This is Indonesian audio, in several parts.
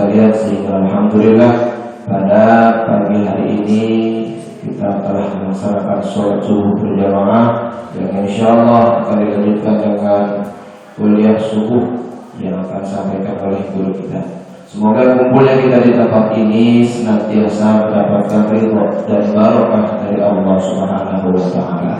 sekalian, sehingga alhamdulillah pada pagi hari ini kita telah melaksanakan sholat subuh berjamaah yang insyaallah akan dilanjutkan dengan kuliah subuh yang akan disampaikan oleh guru kita. Semoga kumpulnya kita di tempat ini senantiasa mendapatkan ridho dan barokah dari Allah Subhanahu wa taala.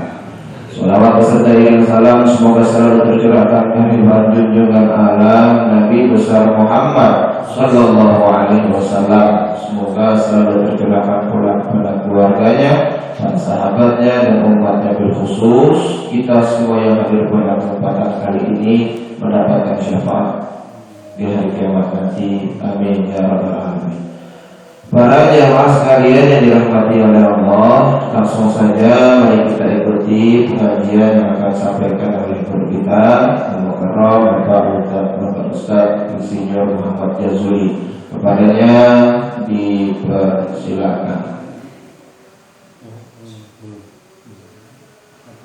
Salawat beserta iring salam semoga selalu tercurahkan kehadiran junjungan alam Nabi besar Muhammad sallallahu alaihi wasallam. Semoga selalu tercurahkan pula kepada keluarganya dan sahabatnya dan umatnya, berkhusus kita semua yang hadir pada kesempatan kali ini mendapatkan syafaat di hari kiamat nanti. Amin ya rabbal alamin. Para jamaah sekalian yang dirahmati oleh Allah, langsung saja mari kita ikuti pengajian yang akan disampaikan oleh guru kita Al-Mukarram Bapak Ustaz Insinyur Muhammad Jazuli. Kepadanya dipersilakan.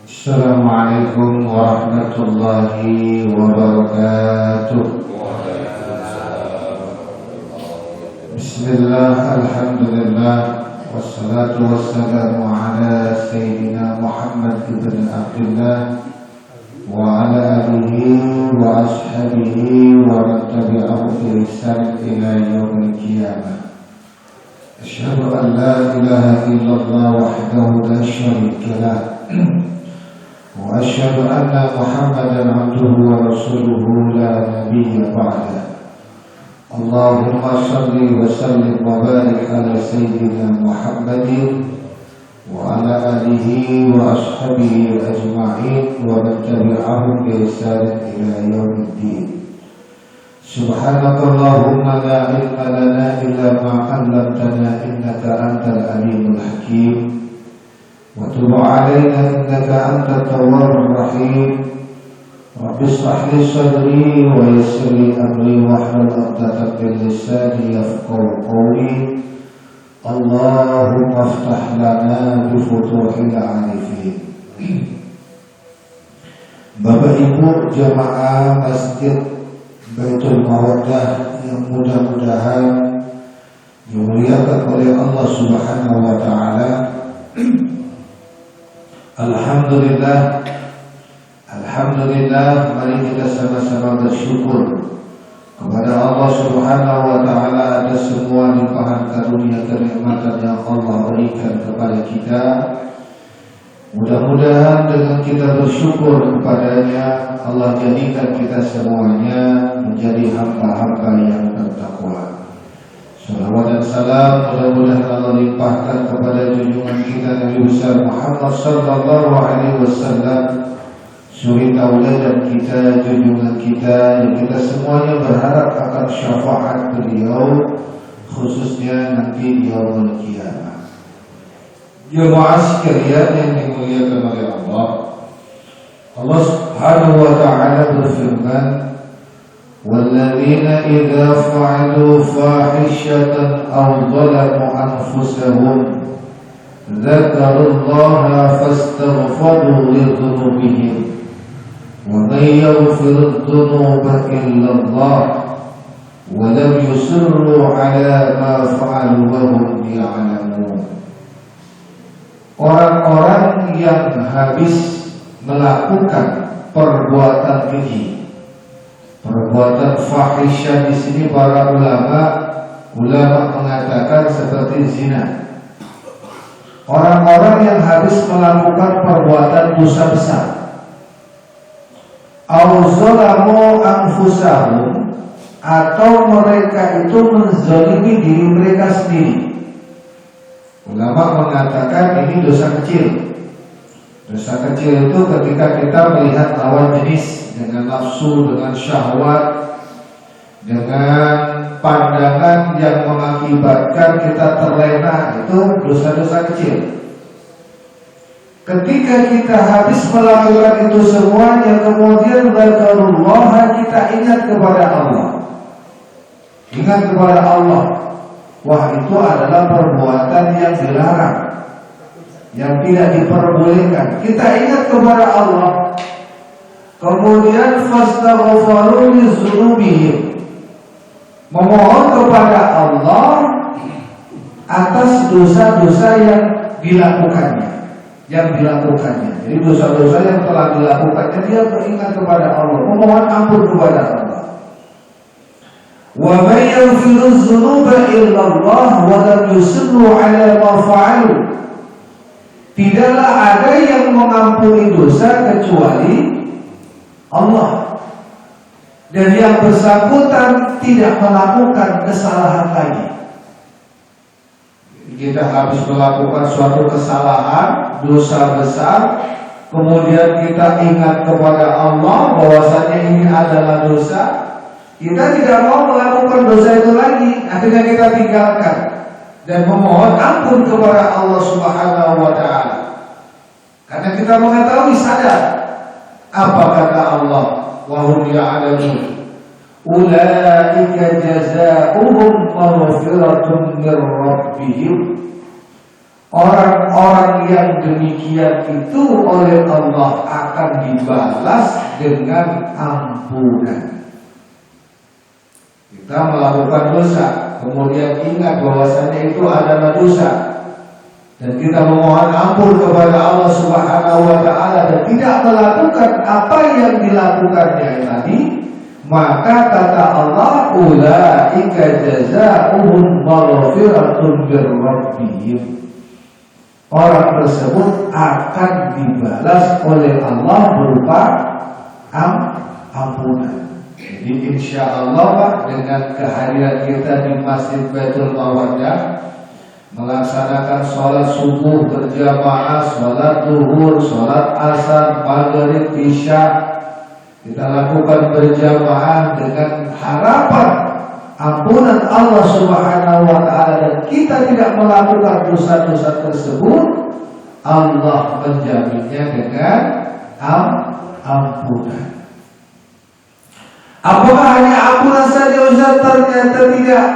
Assalamualaikum warahmatullahi wabarakatuh. Bismillah, alhamdulillah, wassalatu wassalamu ala Sayyidina Muhammad ibn Abdullah wa ala alihi wa ashabihi wa man tabi'ahu bi ihsan ila yaumil qiyamah. Asyhadu an la ilaha illallah wahdahu la syarika lah wa asyhadu anna Muhammadan abduhu wa rasuluhu la nabiyya ba'da. Allahumma salli wa sallim wa barik ala Sayyidina Muhammadin wa ala alihi wa ashabihi ajma'in wa man tabi'ahum bi ihsan ila yaumiddin. Subhanakallahumma la ilma lana illa ma 'allamtana innaka antal alimul hakim. Wa tub 'alaina innaka antat tawwabur rahim. Rabbi shrah li sadri wa yassir li amri wahlul 'uqdatam min lisani yafqahu qawli. Allahumma iftah lana bi futuhil 'arifin. Bapak Ibu jamaah Masjid Baitul Mawaddah yang mudah-mudahan dimuliakan oleh Allah Subhanahu wa taala. Alhamdulillah, mari kita sama-sama bersyukur kepada Allah Subhanahu wa taala atas semua limpahan karunia kenikmatan yang Allah berikan kepada kita. Mudah-mudahan dengan kita bersyukur kepadanya, Allah jadikan kita semuanya menjadi hamba-hamba yang bertakwa. Salawat dan salam mudah-mudahan Allah limpahkan kepada junjungan kita Nabi besar Muhammad sallallahu alaihi wasallam, suri tauladan kita, junjungan kita, yang kita semuanya berharap akan syafaat beliau, khususnya nanti di yaumul qiyamah. Jemaah sekalian yang dimuliakan oleh Allah, Allah Subhanahu wa taala berfirman, "Walladzina idza fa'alu fahishatan aw dhalamu anfusahum dzakarullaha fastaghfiru lidhunubihim wa may yaghfiru dhunuba illa Allah wa lam yusirru 'ala ma fa'alu wa hum ya'lamun." Orang-orang yang habis melakukan perbuatan keji, perbuatan fahisyah di sini para ulama mengatakan seperti zina. Orang-orang yang habis melakukan perbuatan dosa besar, auzalamu anfusahum, atau mereka itu menzalimi diri mereka sendiri. Ulama mengatakan ini dosa kecil. Dosa kecil itu ketika kita melihat lawan jenis dengan nafsu, dengan syahwat, dengan pandangan yang mengakibatkan kita terlena, itu dosa-dosa kecil. Ketika kita habis melakukan itu semuanya, kemudian zakarullah, kita ingat kepada Allah. Ingat kepada Allah. Wah, itu adalah perbuatan yang dilarang, yang tidak diperbolehkan. Kita ingat kepada Allah. Kemudian fastaghfiru lidzunubihim, memohon kepada Allah atas dosa-dosa yang dilakukannya. Jadi dosa-dosa yang telah dilakukannya, dia beringat kepada Allah, memohon ampun kepada Allah. Wa may yaghfiru dzunuba illallah wa lam yusirru 'ala ma fa'alu. Tidaklah ada yang mengampuni dosa kecuali Allah. Dan yang bersangkutan tidak melakukan kesalahan lagi. Kita habis melakukan suatu kesalahan, dosa besar, kemudian kita ingat kepada Allah bahwasanya ini adalah dosa, kita tidak mau melakukan dosa itu lagi, akhirnya kita tinggalkan dan memohon ampun kepada Allah Subhanahu wa Ta'ala. Karena kita mengetahui, sadar apa kata Allah, wa hum ya'lamun ulaika jazaohum maghfiratun mir rabbihim. Orang-orang yang demikian itu oleh Allah akan dibalas dengan ampunan. Kita melakukan dosa, kemudian ingat bahwasanya itu adalah dosa, dan kita memohon ampun kepada Allah Subhanahu wa Ta'ala dan tidak melakukan apa yang dilakukannya tadi, maka kata Allah, ulaika jazaohum maghfiratun mir rabbihim. Orang tersebut akan dibalas oleh Allah berupa ampunan. Jadi insya Allah dengan kehadiran kita di Masjid Baitul Mawaddah, melaksanakan sholat subuh berjamaah, sholat zuhur, sholat asar, maghrib, isya, kita lakukan berjamaah dengan harapan ampunan Allah Subhanahu wa Ta'ala, dan kita tidak melakukan dosa-dosa tersebut, Allah menjaminnya dengan ampunan. Apakah hanya ampunan saja Ustaz? Ternyata tidak.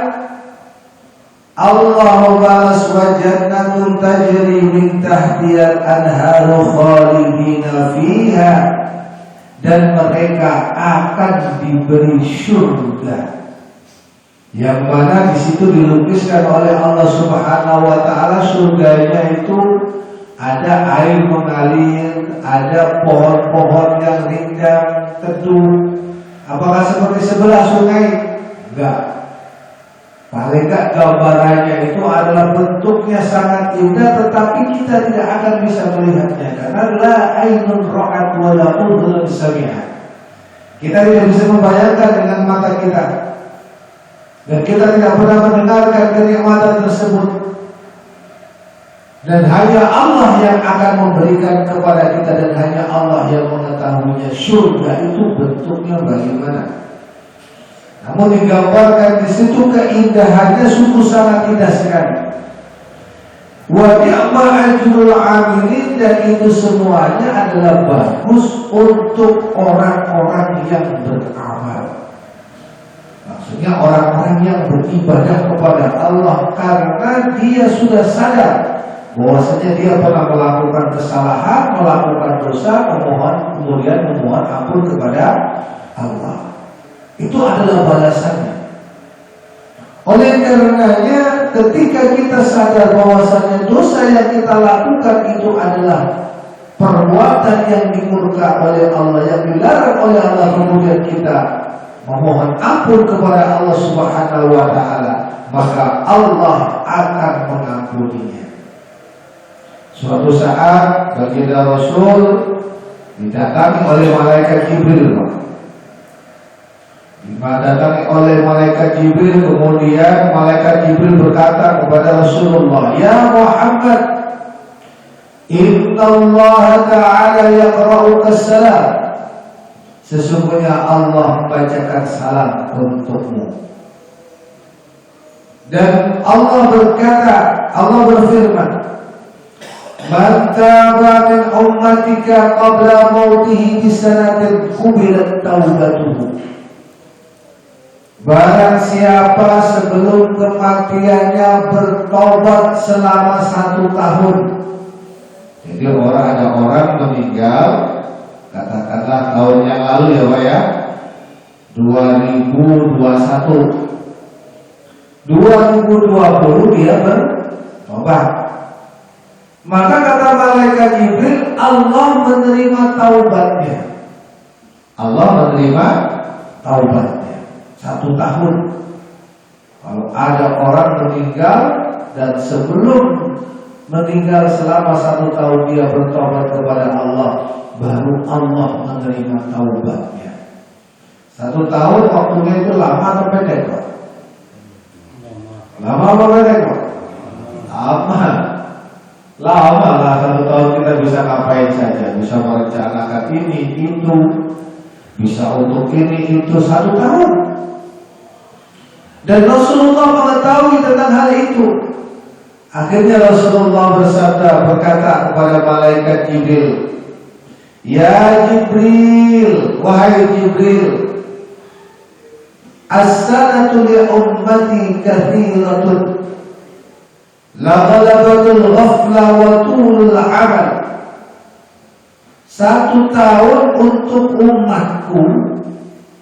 Allah balas wa jannatun tajri min tahtihal anharu khalidina fiha, dan mereka akan diberi surga yang mana di situ dilukiskan oleh Allah Subhanahu wa Ta'ala. Surganya itu ada air mengalir, ada pohon-pohon yang rindang teduh. Apakah seperti sebelah sungai? Enggak. Paling enggak gambarannya itu adalah bentuknya sangat indah, tetapi kita tidak akan bisa melihatnya karena la ainun ra'at wa la udhun sami'at. Kita tidak bisa membayangkan dengan mata kita, dan kita tidak pernah mendengarkan kenikmatan tersebut. Dan hanya Allah yang akan memberikan kepada kita, dan hanya Allah yang mengetahuinya surga itu bentuknya bagaimana. Namun digambarkan di situ keindahannya sungguh sangat indah sekali. Wa ni'ma ajrul 'amilin, dan itu semuanya adalah bagus untuk orang-orang yang beramal. Maksudnya orang-orang yang beribadah kepada Allah karena dia sudah sadar bahwasanya dia pernah melakukan kesalahan, melakukan dosa, kemudian memohon ampun kepada Allah. Itu adalah balasannya. Oleh karenanya, ketika kita sadar bahwasanya dosa yang kita lakukan itu adalah perbuatan yang dimurka oleh Allah, yang dilarang oleh Allah, kemudian kita memohon ampun kepada Allah Subhanahu wa Ta'ala, maka Allah akan mengampuninya. Suatu saat baginda Rasul didatangi oleh malaikat Jibril. Didatangi oleh malaikat Jibril, kemudian malaikat Jibril berkata kepada Rasulullah, "Ya Muhammad, Inna Allah Ta'ala yaqra'uka salam." Sesungguhnya Allah membacakan salam untukmu. Dan Allah berkata, Allah berfirman, "Man taba min ummatika qabla mautihi bisanatin qubilat taubatuhu." Barang siapa sebelum kematiannya bertobat selama 1 tahun. Jadi ada orang meninggal, katakanlah tahun yang lalu ya Pak ya, 2021. 2020 dia bertobat. Maka kata malaikat Jibril, Allah menerima taubatnya. Allah menerima taubatnya 1 tahun. Kalau ada orang meninggal dan sebelum meninggal selama 1 tahun dia bertobat kepada Allah, baru Allah menerima taubatnya. 1 tahun waktunya itu lama atau pendek, Pak? Lama apa pendek, Pak? Lama lah. 1 tahun kita bisa ngapain saja, bisa merencanakan ini itu, bisa untuk ini itu 1 tahun. Dan Rasulullah mengetahui tentang hal itu. Akhirnya Rasulullah berkata kepada malaikat Jibril, "Ya Jibril, wahai Jibril, as-sanatu li ummati kathiratun, la ghalabatul ghafla wa tulul amal." 1 tahun untuk umatku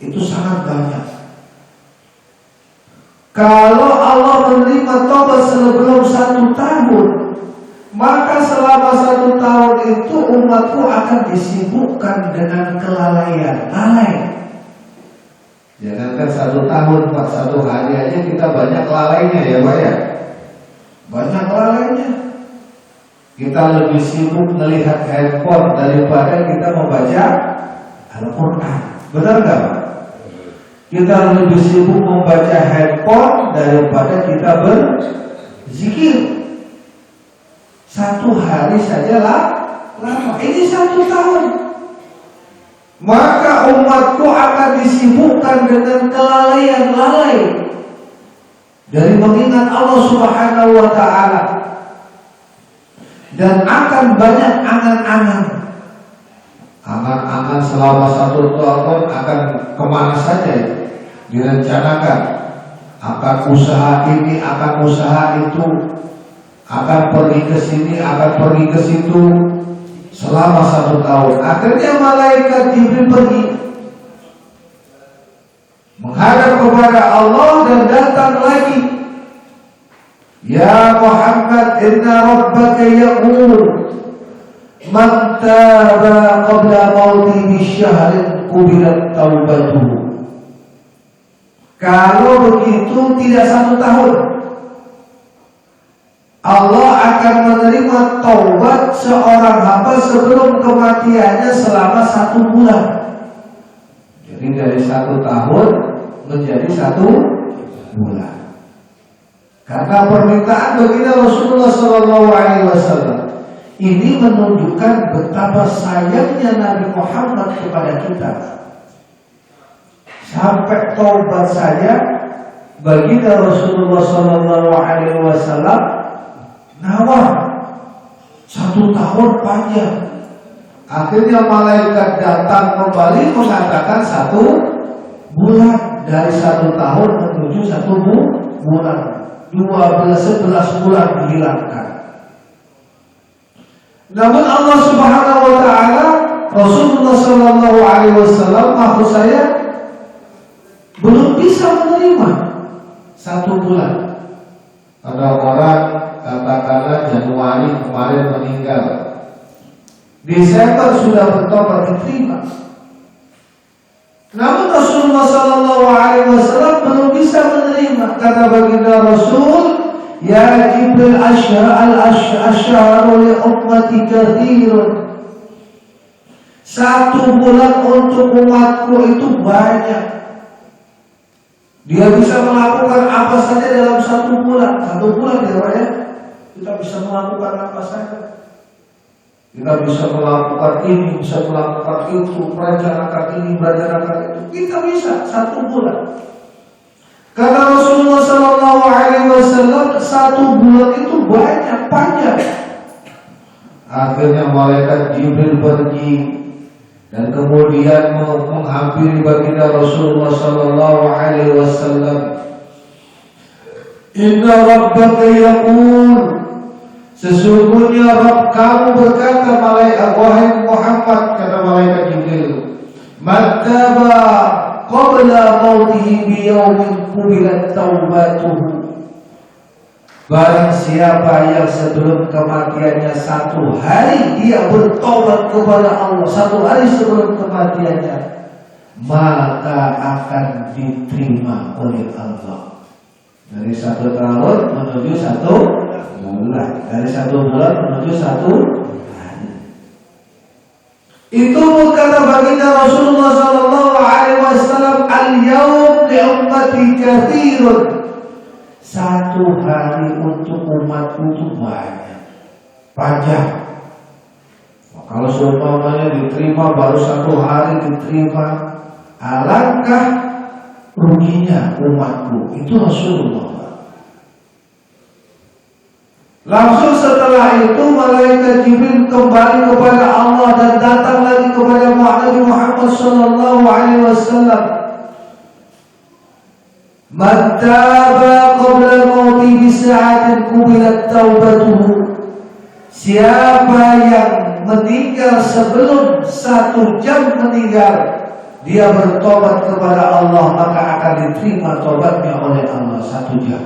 itu sangat banyak. Kalau Allah menerima taubat sebelum 1 tahun, maka selama 1 tahun itu umatku akan disibukkan dengan kelalaian, lalai. Jangankan 1 tahun, Pak, 1 hari aja kita banyak lalainya ya, Pak ya. Banyak lalainya. Kita lebih sibuk melihat handphone daripada kita membaca Al-Quran. Benar nggak, Pak? Kita lebih sibuk membaca handphone daripada kita berzikir. 1 hari sajalah lama. Ini 1 tahun. Maka umatku akan disibukkan dengan kelalaian, lalai dari mengingat Allah Subhanahu wa ta'ala, dan akan banyak angan-angan. Angan-angan selama 1 tahun akan kemana saja direncanakan. Akan usaha ini, akan usaha itu, akan pergi ke sini, akan pergi ke situ selama 1 tahun. Akhirnya malaikat Jibril pergi menghadap kepada Allah dan datang lagi. Ya Muhammad, inna rabbaka yaqul man taba qabla mauti bisyahrin qubilat taubatuhu. Kalau begitu tidak 1 tahun Allah akan menerima taubat seorang hamba sebelum kematiannya selama 1 bulan. Jadi dari 1 tahun menjadi 1 bulan. Karena permintaan baginda Rasulullah SAW ini menunjukkan betapa sayangnya Nabi Muhammad kepada kita. Sampai taubat saja baginda Rasulullah SAW nawar 1 tahun panjang. Akhirnya malaikat datang kembali mengatakan 1 bulan. Dari 1 tahun menuju 1 bulan, 11 bulan dihilangkan. Namun Allah Subhanahu wa ta'ala, Rasulullah SAW, maksud saya, belum bisa menerima 1 bulan. Ada orang katakanlah Januari kemarin meninggal, Desember sudah bertobat diterima. Namun Rasulullah SAW belum bisa menerima. Kata baginda Rasul, Ya Jibril, asyharu li ummati katsirun. 1 bulan untuk umatku itu banyak. Dia bisa melakukan apa saja dalam 1 bulan. 1 bulan ya, kita bisa melakukan apa saja. Kita bisa melakukan ini, bisa melakukan itu, merencanakan ini, merencanakan itu. Kita bisa 1 bulan. Karena Rasulullah SAW 1 bulan itu banyak, panjang. Akhirnya malaikat Jibril pergi dan kemudian menghampiri baginda Rasulullah SAW. Inna rabbaka yaqul, sesungguhnya Rabb kamu berkata, wahai Muhammad, kata malaikat Jibril, man taba qabla mautihi biyaumin qubilat taubatuhu. Barang siapa yang sebelum kematiannya 1 hari dia bertobat kepada Allah, 1 hari sebelum kematiannya, maka akan diterima oleh Allah. Dari 1 tahun menuju 1 bulan, dari 1 bulan menuju 1 hari. Itu kata baginda Rasulullah SAW, al-yawm li ummati katsirun. 1 hari untuk umatku itu banyak, panjang. Kalau seumpamanya diterima baru 1 hari diterima, alangkah ruginya umatku. Itu Rasulullah. Langsung setelah itu malaikat Jibril kembali kepada Allah dan datang lagi kepada Nabi Muhammad sallallahu alaihi wasallam. Man taba qabla mauti bi sa'atin qubilat taubatuhu. Siapa yang meninggal sebelum 1 jam meninggal, dia bertobat kepada Allah, maka akan diterima tobatnya oleh Allah 1 jam.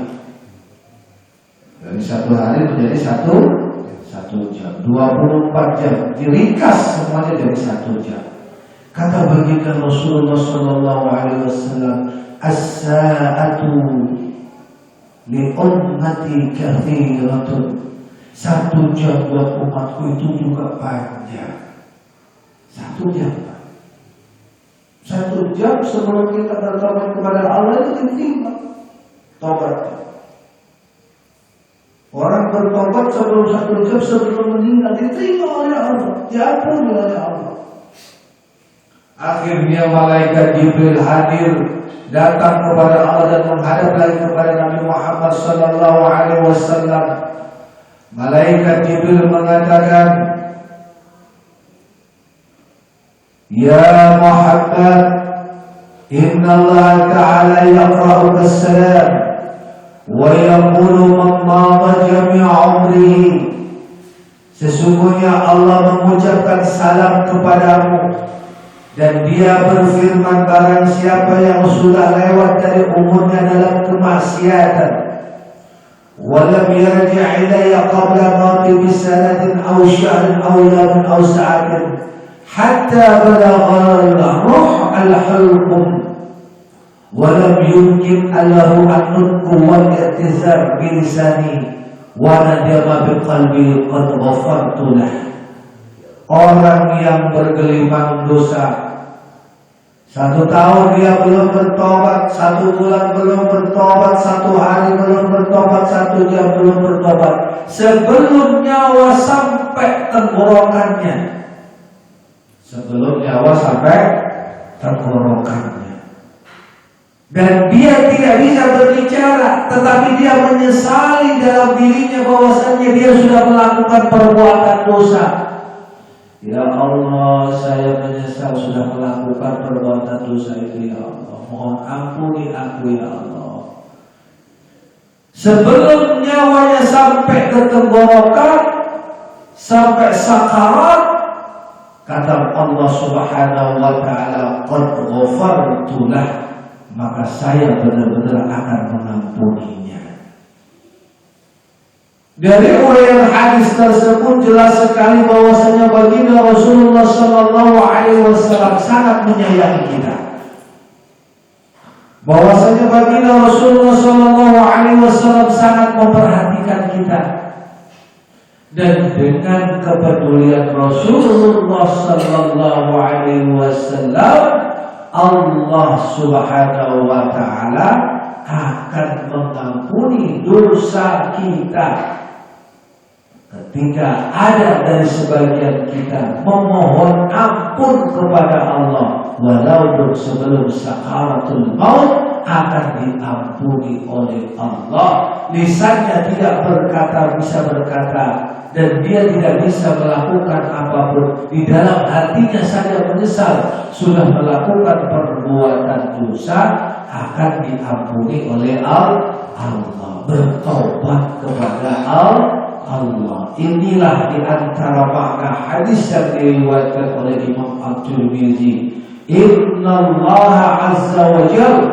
Dari 1 hari menjadi 1 jam, 24 jam, diringkas semuanya dari 1 jam. Kata baginda Rasulullah sallallahu alaihi wasallam, as-sa'atu li ummati katsiratun. 1 jam buat umatku itu juga panjang. 1 jam. 1 jam sebelum kita bertobat kepada Allah itu diterima tobatnya. Orang bertobat sebelum 1 jam sebelum meninggal diterima oleh Allah, diampuni oleh Allah. Akhirnya malaikat Jibril hadir, datang kepada Allah dan menghadap lagi kepada Nabi Muhammad sallallahu alaihi wasallam. Malaikat Jibril mengatakan, "Ya Muhammad, inna Allah Ta'ala yaqra'u as-salam wa yaqulu man mata jami'a umrihi." Sesungguhnya Allah mengucapkan salam kepadamu dan dia berfirman, barang siapa yang sudah lewat dari umurnya dalam kemaksiatan, walam yarji' ilayya qabla mauti bisanatin aw syahrin aw yawmin aw sa'atin hatta balagha al-ruh al-hulqum walam yumkin allahu an-nutqu wal i'tizar bi lisani wa nadama bi qalbi qad ghafartu lah. Orang yang bergelimang dosa, 1 tahun dia belum bertobat, 1 bulan belum bertobat, 1 hari belum bertobat, 1 jam belum bertobat, sebelum nyawa sampai tenggorokannya, sebelum nyawa sampai tenggorokannya, dan dia tidak bisa berbicara, tetapi dia menyesali dalam dirinya bahwasannya dia sudah melakukan perbuatan dosa. Ya Allah, saya menyesal sudah melakukan perbuatan dosa itu, ya Allah. Mohon ampuni aku, ya Allah. Sebelum nyawanya sampai ke tenggorokan, sampai sakarat, kata Allah Subhanahu wa Ta'ala, qad ghafartu lah, maka saya benar-benar akan mengampuninya. Dari uraian hadis tersebut jelas sekali bahwasanya baginda Rasulullah sallallahu alaihi wasallam sangat menyayangi kita. Bahwasanya baginda Rasulullah sallallahu alaihi wasallam sangat memperhatikan kita. Dan dengan kepedulian Rasulullah sallallahu alaihi wasallam, Allah Subhanahu wa Ta'ala akan mengampuni dosa kita. Ketika ada dari sebagian kita memohon ampun kepada Allah, walaupun sebelum sakaratul maut, akan diampuni oleh Allah. Lisannya tidak bisa berkata, dan dia tidak bisa melakukan apapun. Di dalam hatinya saja menyesal sudah melakukan perbuatan dosa, akan diampuni oleh Allah. Bertobat kepada Allah. Inilah di antara makna hadis yang diriwayatkan oleh Imam At-Tirmidzi. Inna Allah azza wa jalla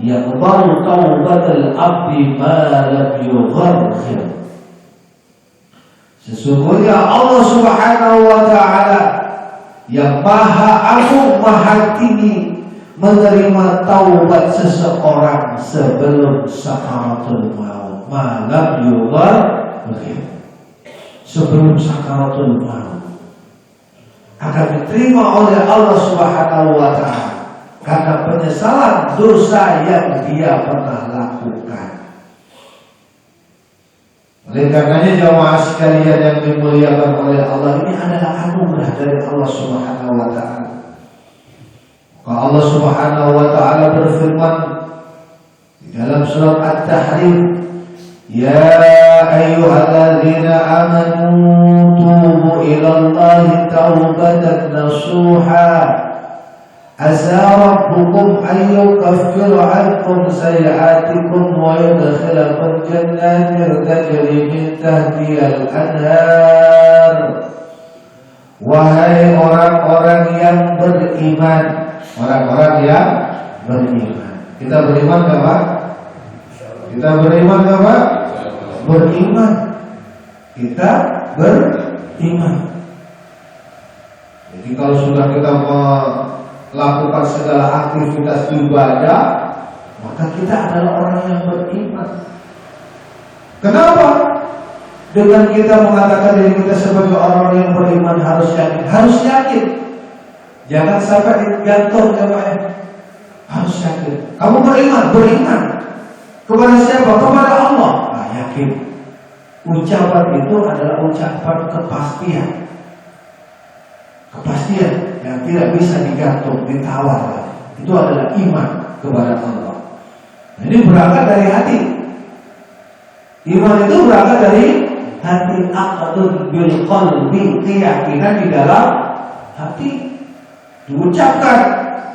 yaqbalu taubatal abdi ma lam yugharghir. Sesungguhnya Allah Subhanahu wa taala yang Maha Agung, Maha Tinggi menerima taubat seseorang sebelum sakaratul maut, malam yugharghir, sebelum sakaratul maut akan diterima oleh Allah Subhanahu wa taala karena penyesalan dosa yang dia pernah lakukan. Oleh karenanya jamaah sekalian yang dimuliakan oleh Allah, ini adalah anugerah dari Allah Subhanahu wa taala. Allah Subhanahu wa taala berfirman di dalam surat At-Tahrim, "Ya ayyuhalladzina amanu tubu ilallahi taubatan nasuha asa rabbukum an yukaffira ankum sayi'atikum wa yudkhilakum jannatin tajri min tahtihal anhar." Wahai orang-orang yang beriman, orang-orang yang beriman. Kita beriman enggak, Pak? Kita beriman enggak, Pak? Beriman. Kita beriman. Jadi kalau sudah kita melakukan segala aktivitas ibadah, maka kita adalah orang yang beriman. Kenapa? Dengan kita mengatakan diri kita sebagai orang yang beriman harus yakin. Harus yakin. Jangan sampai gantung ya Pak. Harus yakin. Kamu beriman, beriman. Kepada siapa? Kepada Allah. Nah, yakin. Ucapan itu adalah ucapan kepastian. Kepastian yang tidak bisa digantung, ditawar. Itu adalah iman kepada Allah. Nah, ini berangkat dari hati. Iman itu berangkat dari hati. Aqdun bil qalbi, keyakinan di dalam hati, diucapkan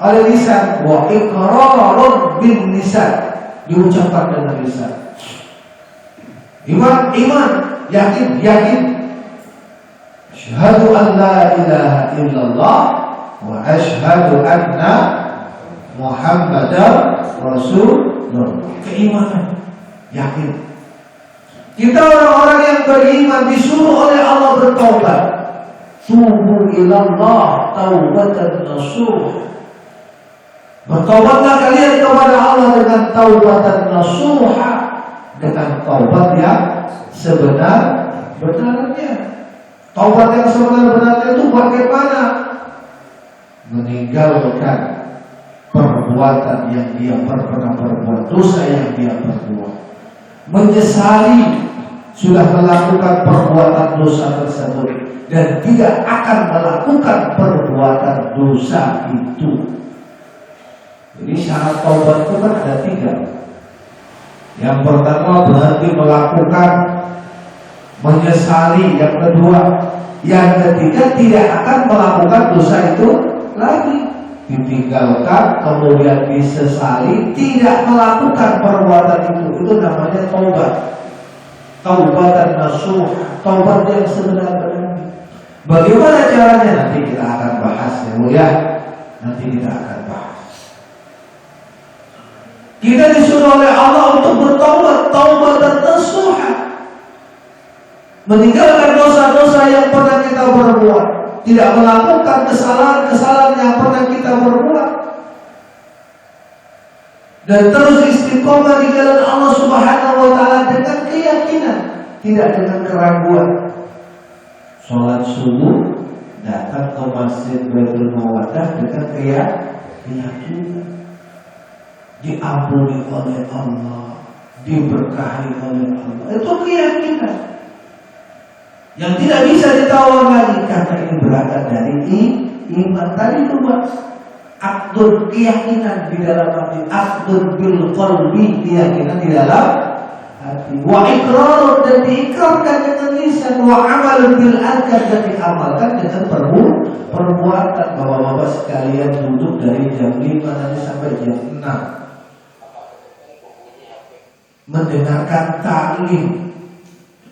oleh lisan. Wa iqrarun bin lisan, diucapkan dengan lisan. Iman, yakin. Asyhadu an la ilaha illallah wa asyhadu anna Muhammadar Rasulullah. Keimanan, yakin. Kita orang-orang yang beriman disuruh oleh Allah bertaubat. Tubu ilallah taubatan nasuha. Bertaubatlah kalian kepada Allah dengan taubatan nasuha, dengan taubat yang sebenar-benarnya. Taubat yang sebenar-benarnya itu bagaimana? Meninggalkan perbuatan yang dia pernah berbuat, dosa yang dia perbuat, menyesali sudah melakukan perbuatan dosa tersebut dan tidak akan melakukan perbuatan dosa itu. Jadi syarat taubat itu kan ada 3. Yang pertama berhenti melakukan, menyesali. Yang kedua, yang ketiga tidak akan melakukan dosa itu lagi. Ditinggalkan, kemudian disesali, tidak melakukan perbuatan itu namanya taubat. Taubatan nasuh, taubat yang sebenar-benarnya. Bagaimana caranya? Nanti kita akan bahas ya. Nanti kita akan bahas. Kita disuruh oleh Allah untuk bertaubat, taubatan nasuh, meninggalkan dosa-dosa yang pernah kita berbuat, tidak melakukan kesalahan-kesalahan yang pernah kita berbuat, dan terus istiqomah di jalan Allah Subhanahu wa taala dengan keyakinan, tidak dengan keraguan. Sholat subuh, datang ke Masjid Baitul Mawaddah dengan keyakinan, diampuni oleh Allah, diberkahi oleh Allah. Itu keyakinan yang tidak bisa ditawar lagi, karena ini berangkat dari iman. Tadi itu akdun, keyakinan di dalam hati, akdun bil qalbi, keyakinan di dalam hati, wa iqrar, dan diikrarkan dengan lisan, wa amal bil arkan, dan diamalkan dengan perbuatan. Bapak-bapak sekalian, duduk dari jam 5 nanti sampai jam 6 mendengarkan taklim.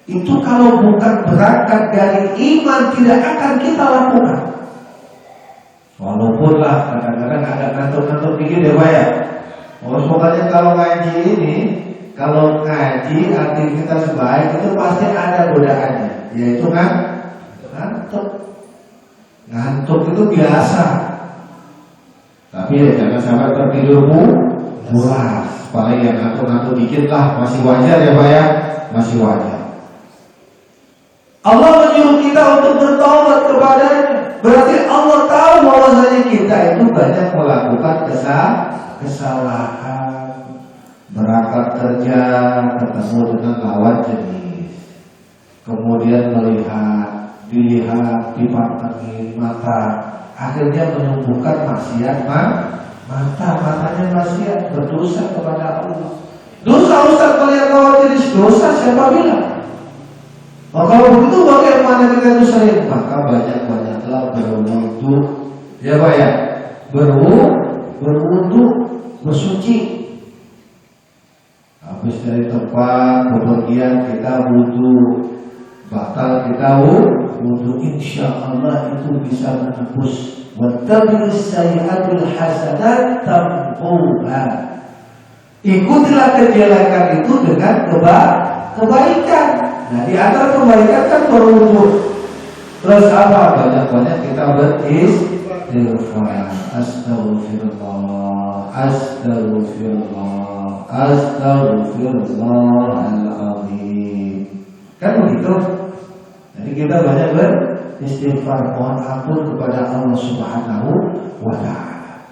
Itu kalau bukan berangkat dari iman tidak akan kita lakukan. Walaupun lah kadang-kadang ada ngantuk-ngantuk dikit ya Pak ya. Oh, pokoknya kalau ngaji ini, kalau ngaji aktivitas baik itu pasti ada godaannya, yaitu ngantuk. Ngantuk itu biasa. Tapi ya jangan sampai tertidurmu pulas. Paling yang ngantuk-ngantuk dikit lah, masih wajar ya Pak ya, masih wajar. Allah menyuruh kita untuk bertobat kepadanya. Berarti Allah tahu bahwasanya kita itu banyak melakukan kesalahan. Berangkat kerja ketemu dengan lawan jenis, kemudian dilihat dipantengin mata, akhirnya menumbuhkan maksiat matanya maksiat, berdosa kepada Allah. Dosa Ustaz melihat lawan jenis, dosa siapa bilang? Kalau begitu bagaimana kita itu sering? Maka banyak-banyaklah berwudu, ya Pak ya, berwudu, bersuci. Habis dari tempat bepergian kita wudu, batal kita wudu, insya Allah itu bisa menembus. Wattabi'us sayyi'atul hasanat tamhuha. Ikutilah kejelekan itu dengan kebaikan. Nah, di antara kebaikan kan berwudu. Terus apa? Banyak-banyak kita beristighfar. Astagfirullah, astagfirullah, astagfirullahaladzim. Kan begitu. Jadi kita banyak beristighfar, mohon ampun kepada Allah Subhanahu wa ta'ala.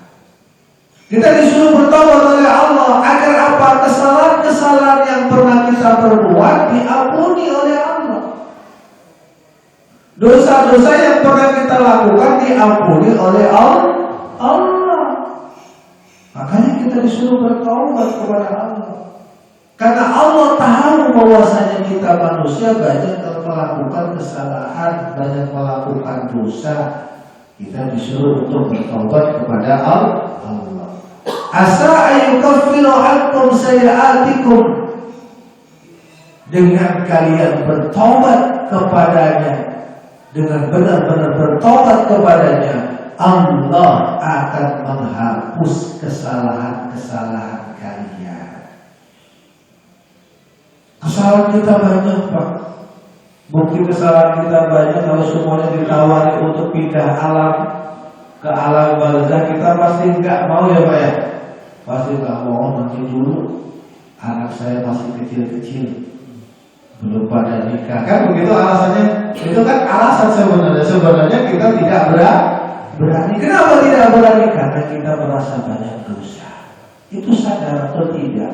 Kita disuruh bertobat oleh Allah agar apa? Kesalahan-kesalahan yang pernah kita perbuat diampuni oleh Allah. Dosa-dosa yang pernah kita lakukan diampuni oleh Allah. Makanya kita disuruh bertobat kepada Allah. Karena Allah tahu bahwasanya kita manusia banyak melakukan kesalahan, banyak melakukan dosa. Kita disuruh untuk bertobat kepada Allah. Asa ayyukaffiru ankum sayyi'atikum. Dengan kalian bertobat kepadanya, dengan benar-benar bertobat kepadanya, Allah akan menghapus kesalahan-kesalahan kalian. Kesalahan kita banyak Pak. Bukti kesalahan kita banyak. Kalau semuanya ditawari untuk pindah alam ke alam barzah, kita pasti enggak mau ya Pak ya. Pasti enggak mau, nanti dulu anak saya masih kecil-kecil, belum pada nikah. Kan begitu alasannya. Itu kan alasan sebenarnya. Sebenarnya kita tidak berani. Kenapa tidak berani? Karena kita merasa banyak dosa. Itu sadar atau tidak?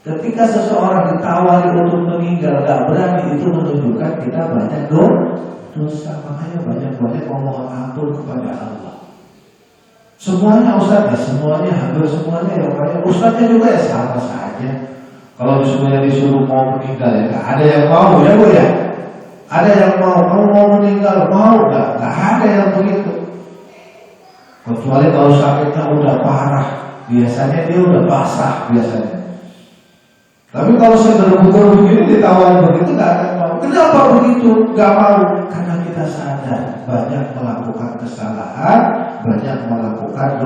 Ketika seseorang ditawari untuk meninggal gak berani, itu menunjukkan kita banyak dosa. Makanya banyak-banyak memohon ampun kepada Allah. Semuanya Ustaz ya, semuanya, hampir semuanya ya Pak. Ustaznya juga ya sama saja. Kalau semuanya disuruh mau meninggal ya, gak ada yang mau ya Bu ya. Ada yang mau, kamu mau meninggal, mau gak? Gak ada yang begitu. Kecuali kalau sakitnya udah parah, biasanya dia udah basah biasanya. Tapi kalau seger-buger begini ditawarin begitu gak akan mau. Kenapa begitu? Gak mau. Karena kita sadar banyak melakukan kesalahan, banyak melakukan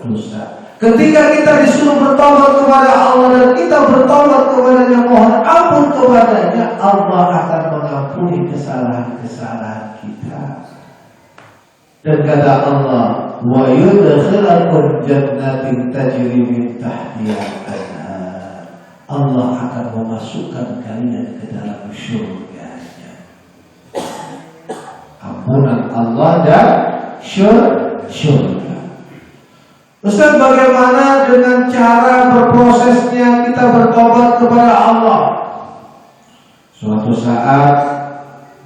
dosa. Ketika kita disuruh bertobat kepada Allah dan kita bertobat kepadanya, mohon ampun kepadanya, Allah akan mengampuni kesalahan-kesalahan kita. Dan kata Allah, wa yudkhilakum jannatin tajri min tahtiha al-anhar. Allah akan memasukkan kalian ke dalam surganya. Ampunan Allah dan surga. Ustaz, bagaimana dengan cara berprosesnya kita bertobat kepada Allah? Suatu saat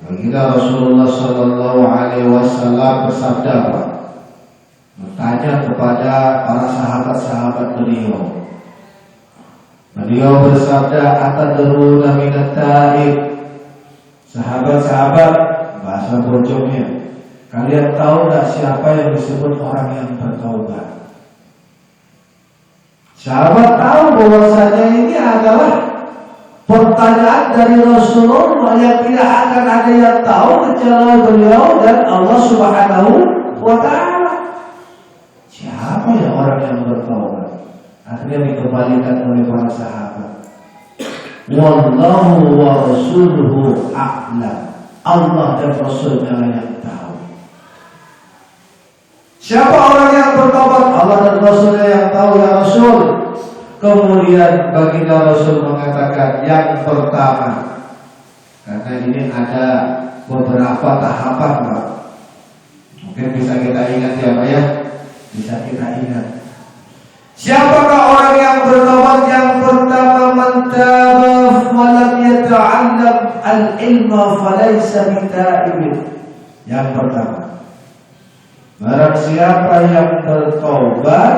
baginda Rasulullah Sallallahu Alaihi Wasallam bersabda, bertanya kepada para sahabat-sahabat beliau. Beliau bersabda, atadruna minat taib. Sahabat-sahabat, bahasa bojongnya, kalian tahu tak siapa yang disebut orang yang bertaubat? Sahabat tahu bahwasanya ini adalah pertanyaan dari Rasulullah yang tidak akan ada yang tahu kecuali beliau dan Allah Subhanahu wa ta'ala. Siapa ya orang yang bertaubat? Akhirnya dikembalikan oleh para sahabat. Wallahu wa rasuluhu a'lam. Allah dan Rasulnya yang tahu. Siapa orang yang bertobat? Allah dan Rasulnya yang tahu, ya Rasul. Kemudian baginda Rasul mengatakan yang pertama, karena ini ada beberapa tahapan, Pak. Mungkin bisa kita ingat ya, Pak ya. Bisa kita ingat. Siapakah orang yang bertobat? Yang pertama, man taba wa lam yata'allam al-ilma falaysa bita'ibin. Yang pertama, barang siapa yang bertobat,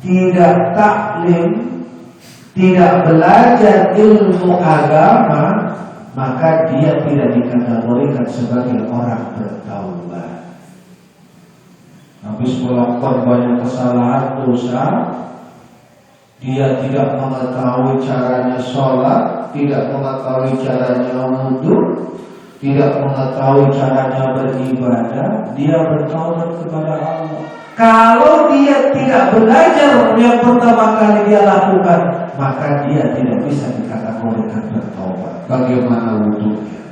tidak taklim, tidak belajar ilmu agama, maka dia tidak dikategorikan sebagai orang bertaubat. Habis melakukan banyak kesalahan dosa, dia tidak mengetahui caranya sholat, tidak mengetahui caranya wudhu, tidak mengetahui caranya beribadah, dia bertaubat kepada Allah. Kalau dia tidak belajar yang pertama kali dia lakukan, maka dia tidak bisa dikategorikan bertaubat. Bagaimana wudhunya?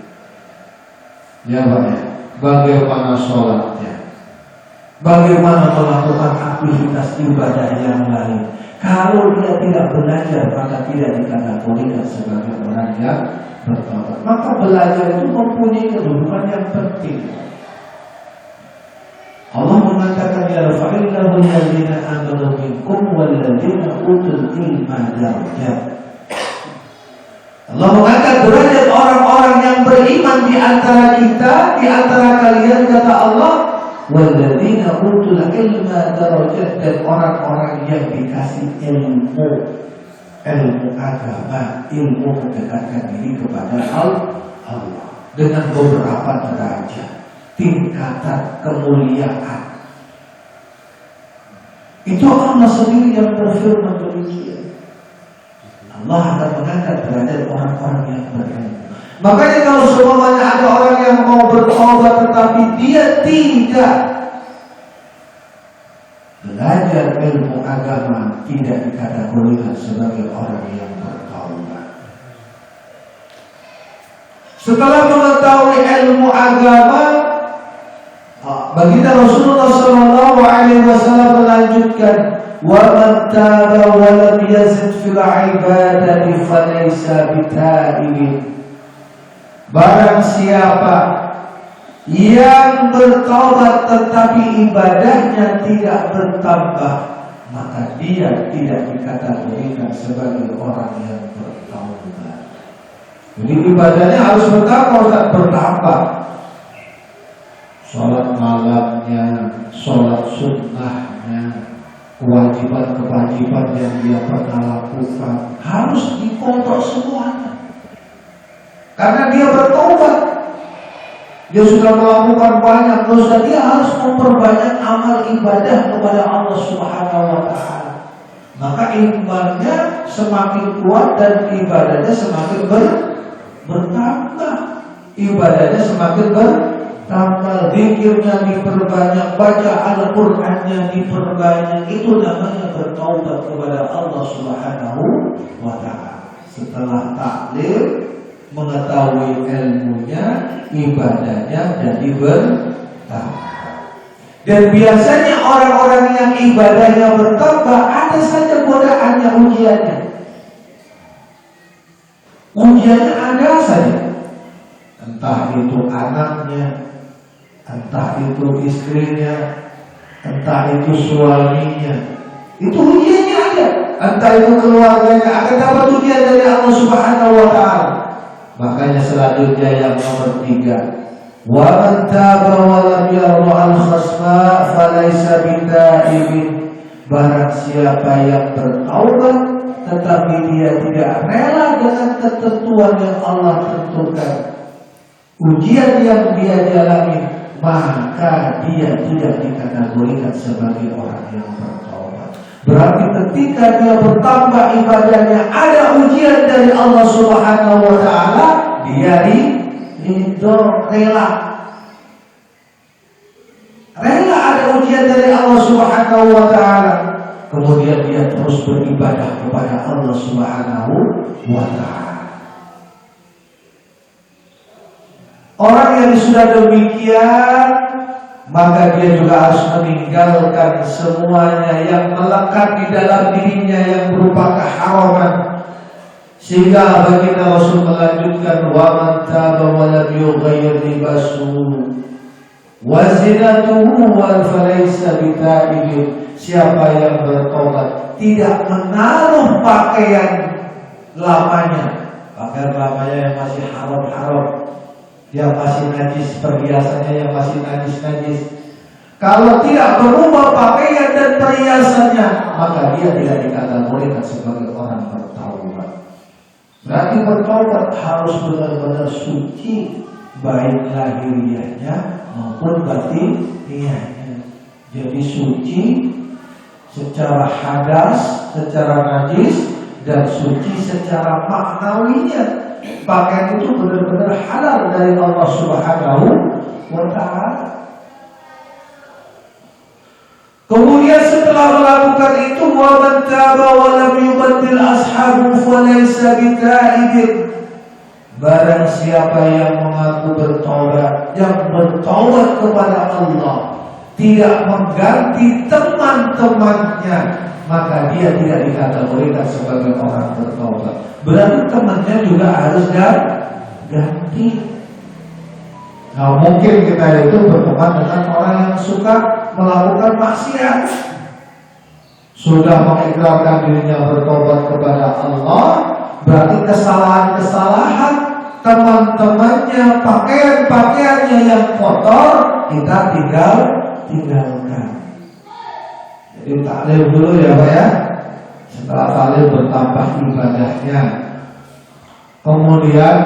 Ya Pak ya. Bagaimana sholatnya? Bagaimana melakukan aktivitas ibadah yang lain? Kalau dia tidak belajar, maka tidak dikategorikan sebagai orang yang bertaubat. Maka belajar itu mempunyai kedudukan yang penting. Allah mengatakan ya rafa'illahu alladhina amanu minkum walladhina utul ilma darajat. Allah mengangkat derajat orang-orang yang beriman di antara kita, di antara kalian, kata Allah, walladhina utul ilma darajat, dan orang-orang yang dikasih ilmu agama, ilmu mendekatkan diri kepada Allah dengan beberapa derajat, tingkatan kemuliaan. Itu Allah sendiri yang berfirman demikian. Allah akan mengangkat derajat orang-orang yang berilmu. Makanya kalau semuanya ada orang yang mau bertobat tetapi dia tidak belajar ilmu agama, tidak dikategorikan sebagai orang yang bertaubat. Setelah mengetahui ilmu agama, baginda Rasulullah SAW melanjutkan, wa man taba wa lam yazid fil ibadati falaysa bita'ibin. Barang siapa yang bertaubat tetapi ibadahnya tidak bertambah, maka dia tidak dikategorikan sebagai orang yang bertaubat. Jadi ibadahnya harus bertambah. Sholat malamnya, sholat sunnahnya, kewajiban-kewajiban yang dia pernah lakukan harus dikontrol semuanya. Karena dia bertobat, dia sudah melakukan banyak dosa, dia harus memperbanyak amal ibadah kepada Allah Subhanahu wa Ta'ala. Maka imannya semakin kuat dan ibadahnya semakin bertambah. Ibadahnya semakin bertambah, zikirnya diperbanyak, baca Al-Qur'annya diperbanyak. Itu namanya bertaubat kepada Allah Subhanahu wa Ta'ala. Setelah taklim, mengetahui ilmunya, ibadahnya jadi bertambah. Dan biasanya orang-orang yang ibadahnya bertambah, ada saja godaannya, ujiannya. Ujiannya ada saja. Entah itu anaknya, entah itu istrinya, entah itu suaminya. Itu ujiannya ada. Entah itu keluarganya, akan dapat ujian dari Allah Subhanahu wa Ta'ala. Makanya selanjutnya yang nomor 3, wa man taba wa lam yar'a al-khasma falaysa bita'ibin. Barang siapa yang bertaubat tetapi dia tidak rela dengan ketentuan yang Allah tentukan, ujian yang dia jalani, maka dia tidak dikategorikan sebagai orang yang bertaubat. Berarti ketika dia bertambah ibadahnya, ada ujian dari Allah Subhanahu wa Ta'ala, dia rela ada ujian dari Allah Subhanahu wa Ta'ala. kemudian dia terus beribadah kepada Allah Subhanahu wa Ta'ala. Orang yang sudah demikian, maka dia juga harus meninggalkan semuanya yang melekat di dalam dirinya yang berupa keharaman. Sehingga baginda Rasul melanjutkan, wa man taba wa lam yughayyir libasuhu wa zinatuhu wa falaysa bitaibin. Siapa yang bertobat, tidak menaruh pakaian lamanya, pakaian lamanya yang masih haram-haram, yang masih najis, perhiasannya yang masih najis-najis. Kalau tidak berubah pakaian dan perhiasannya, maka dia tidak dikategorikan sebagai orang bertaubat. Berarti bertaubat harus benar-benar suci, baik lahiriahnya maupun batiniahnya. Jadi suci secara hadas, secara najis, dan suci secara maknawinya. Pakaian itu benar-benar halal dari Allah Subhanahu wa Ta'ala. Kemudian setelah melakukan itu, wa man taba wa lam yubaddil ashabu falaysa bitaibin. Barang siapa yang mengaku bertaubat, yang bertaubat kepada Allah, tidak mengganti teman-temannya, maka dia tidak dikategorikan sebagai orang bertaubat. Berarti temannya juga harus ganti. Nah, mungkin kita itu berteman dengan orang yang suka melakukan maksiat, sudah mengikrarkan dirinya bertobat kepada Allah, berarti kesalahan-kesalahan teman-temannya, pakaian-pakaiannya yang kotor, kita tinggalkan. Jadi taklil dulu ya Pak ya. Setelah taklil bertambah ibadahnya. Kemudian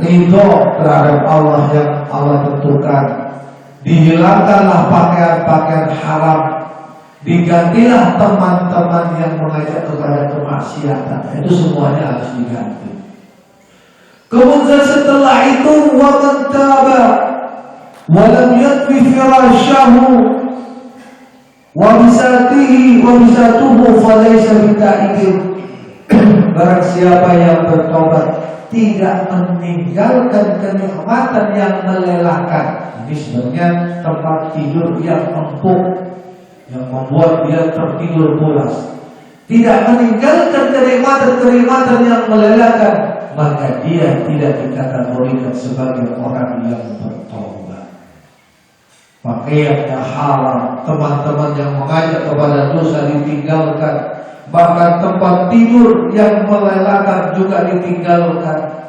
ridho terhadap Allah yang Allah tentukan. Dihilangkanlah pakaian-pakaian haram. Digantilah teman-teman yang mengajak kepada kemaksiatan. Itu semuanya harus diganti. Kemudian setelah itu, wa man taba wa lam yatwi firasyahu wa bisatuhu falaysa bitaibin. Barang siapa yang bertobat, tidak meninggalkan kenikmatan yang melelahkan. Ini sebenarnya tempat tidur yang empuk, yang membuat dia tertidur pulas. Tidak meninggalkan kenikmatan-kenikmatan yang melelahkan, maka dia tidak dikategorikan sebagai orang yang bertobat. Pakaiannya haram, teman-teman yang mengajak kepada dosa ditinggalkan, bahkan tempat tidur yang melelahkan juga ditinggalkan.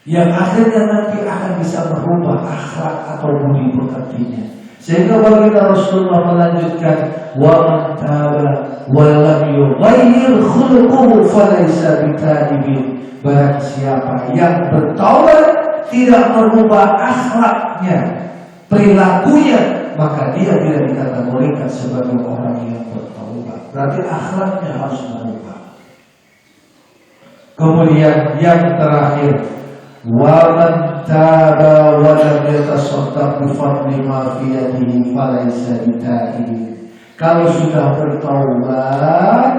Yang akhirnya nanti akan bisa merubah akhlak atau budi pekertinya. Sehingga baginda Rasulullah melanjutkan, wa man taba wa lam yughayyir khuluquhu falaysa bitaibin. Barang siapa yang bertaubat, tidak merubah akhlaknya, perilakunya, maka dia tidak dikategorikan sebagai orang yang bertaubat. Berarti akhlaknya harus berubah. Kemudian yang terakhir, wa man taba wa lam yatasaddaq bi fadli ma fi yadihi falaysa bitaibin. Kalau sudah bertaubat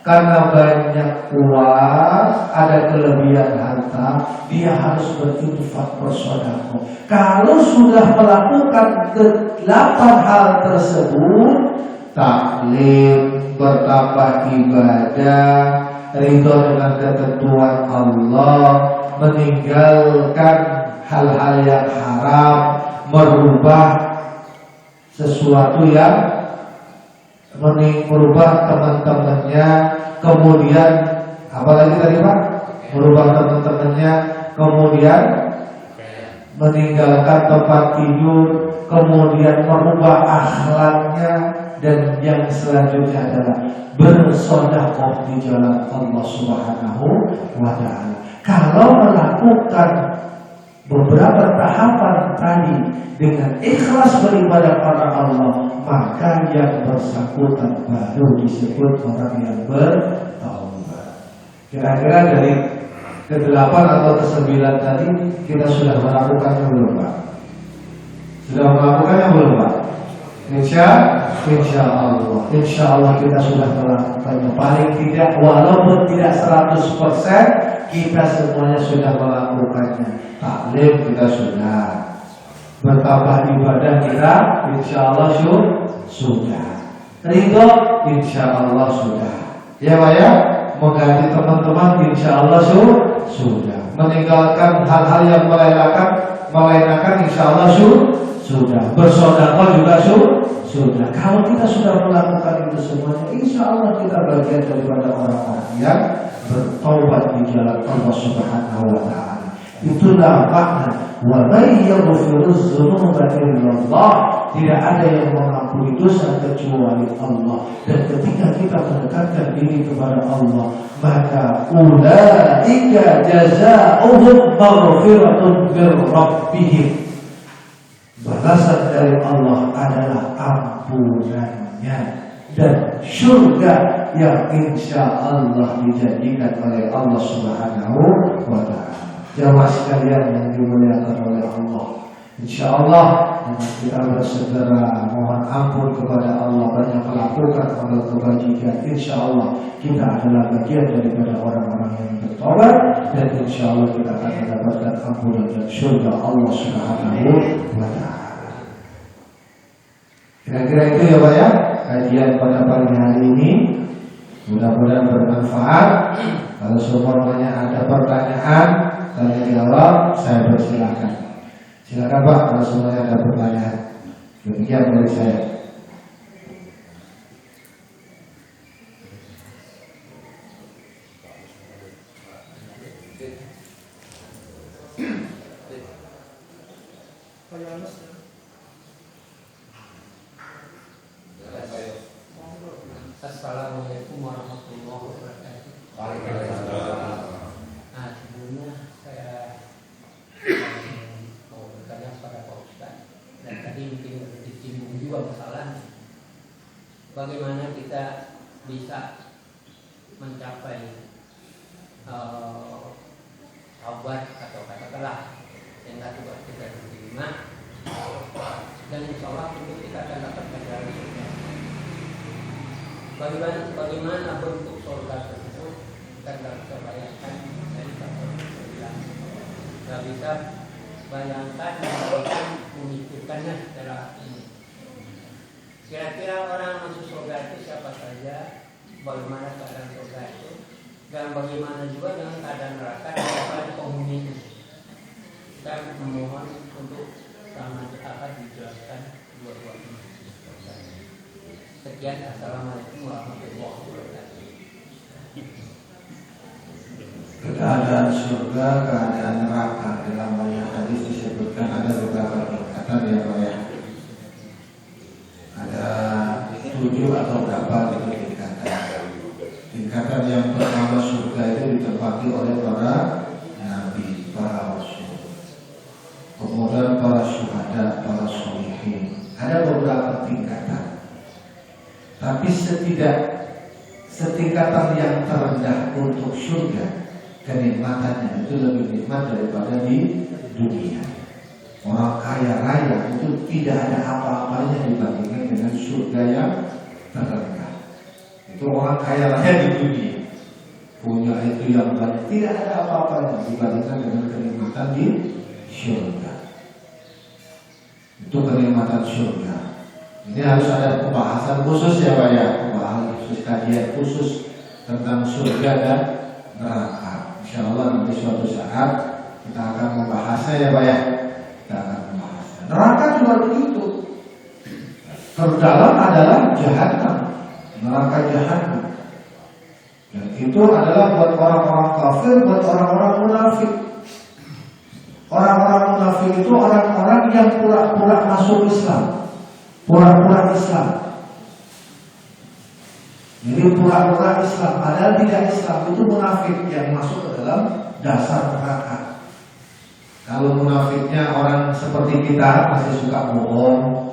karena banyak uang, ada kelebihan harta, dia harus berinfak, bersedekah. Kalau sudah melakukan ke-8 hal tersebut, taklim, bertambah ibadah, ridho dengan ketentuan Allah, meninggalkan hal-hal yang haram, merubah sesuatu yang merubah teman-temannya, kemudian apalagi tadi Pak? Merubah teman-temannya, kemudian meninggalkan tempat tidur, kemudian merubah akhlaknya, dan yang selanjutnya adalah bersedekah di jalan Allah Subhanahu wa Ta'ala. Kalau melakukan beberapa tahapan tadi dengan ikhlas beribadah pada Allah, maka yang bersangkutan baru disebut orang yang bertaubat. Kira-kira dari ke-8 atau ke-9 tadi kita sudah melakukannya belum Pak? Sudah melakukannya belum Pak? Insya Insya Allah kita sudah melakukannya. Paling tidak, walaupun tidak 100%, kita semuanya sudah melakukannya. Taklim kita sudah, bertambah ibadah kita insya Allah sudah. Ridho insya Allah sudah. Ya Pak ya, mengganti teman-teman insya Allah sudah. Meninggalkan hal-hal yang melainakan insya Allah sudah. Bersedekah juga sudah. Kalau kita sudah melakukan itu semuanya, insya Allah kita bagian daripada orang-orang yang bertaubat di jalan Allah Subhanahu wa Ta'ala. Itulah makna wa may yaghfiruz dzunuba illallah. Tidak ada yang mengampuni dosa kecuali Allah. Dan ketika kita mendekatkan diri kepada Allah, maka ulaika jazaohum maghfiratun mir rabbihim. Balasan dari Allah adalah ampunannya dan surga yang insya Allah dijadikan oleh Allah Subhanahu wa Ta'ala. Jamaah sekalian yang dimuliakan oleh Allah, insya Allah dengan kita bersegera mohon ampun kepada Allah, banyak melakukan amal kebajikan, insya Allah kita adalah bagian daripada orang-orang yang bertobat, dan insya Allah kita akan mendapatkan ampunan dan surga Allah Subhanahu wa Ta'ala. Kira-kira itu ya Pak ya, kajian pada pagi hari ini. Mudah-mudahan bermanfaat. Kalau semuanya ada pertanyaan, tanya jawab, saya persilakan. Silakan Pak, kalau semuanya ada pertanyaan. Demikian dari saya. Assalamualaikum warahmatullahi wabarakatuh. Nah, sebelumnya saya mau bertanya kepada Pak Ustaz, dan tadi mungkin disinggung juga masalahnya. Bagaimana kita bisa mencapai taubat atau katakanlah yang tadi kita diterima, dan insya Allah tentu kita akan dapat jalan surga. Bagaimana bentuk surga tersebut, kita tidak bisa bayangkan dari kata bilang, tidak bisa bayangkan dan memikirkannya secara ini. Kira-kira orang masuk surga itu siapa saja, bagaimana keadaan surga itu, dan bagaimana juga dengan keadaan neraka dan keadaan penghuninya. Kita memohon untuk sama akan dijelaskan dua-duanya. Sekian, assalamualaikum warahmatullahi wabarakatuh. Keadaan surga, keadaan neraka dalam banyak hadis disebutkan ada beberapa tingkatan ya Pak ya. Ada 7 atau berapa tingkatan. Tingkatan yang pertama surga itu ditempati oleh para nabi, para rasul, kemudian para syuhada, para sholihin. Ada beberapa tingkatan. Tapi setingkatan yang terendah untuk surga, kenikmatannya itu lebih nikmat daripada di dunia. Orang kaya raya itu tidak ada apa-apanya dibandingkan dengan surga yang terendah. Itu orang kaya raya di dunia, punya itu yang banyak, tidak ada apa-apanya dibandingkan dengan kenikmatan di surga. Itu kenikmatan surga. Ini harus ada pembahasan khusus ya Pak ya, pembahasan khusus, kajian khusus tentang surga dan neraka. Insya Allah nanti suatu saat kita akan membahasnya ya Pak ya. Kita akan membahasnya. Neraka juga begitu. Terdalam adalah jahanam, neraka jahanam. Dan itu adalah buat orang-orang kafir, buat orang-orang munafik. Orang-orang munafik itu orang-orang yang pura-pura masuk Islam. Pura-pura Islam. Jadi pura-pura Islam, padahal tidak Islam, itu munafik yang masuk ke dalam dasar neraka. Kalau munafiknya orang seperti kita masih suka bohong,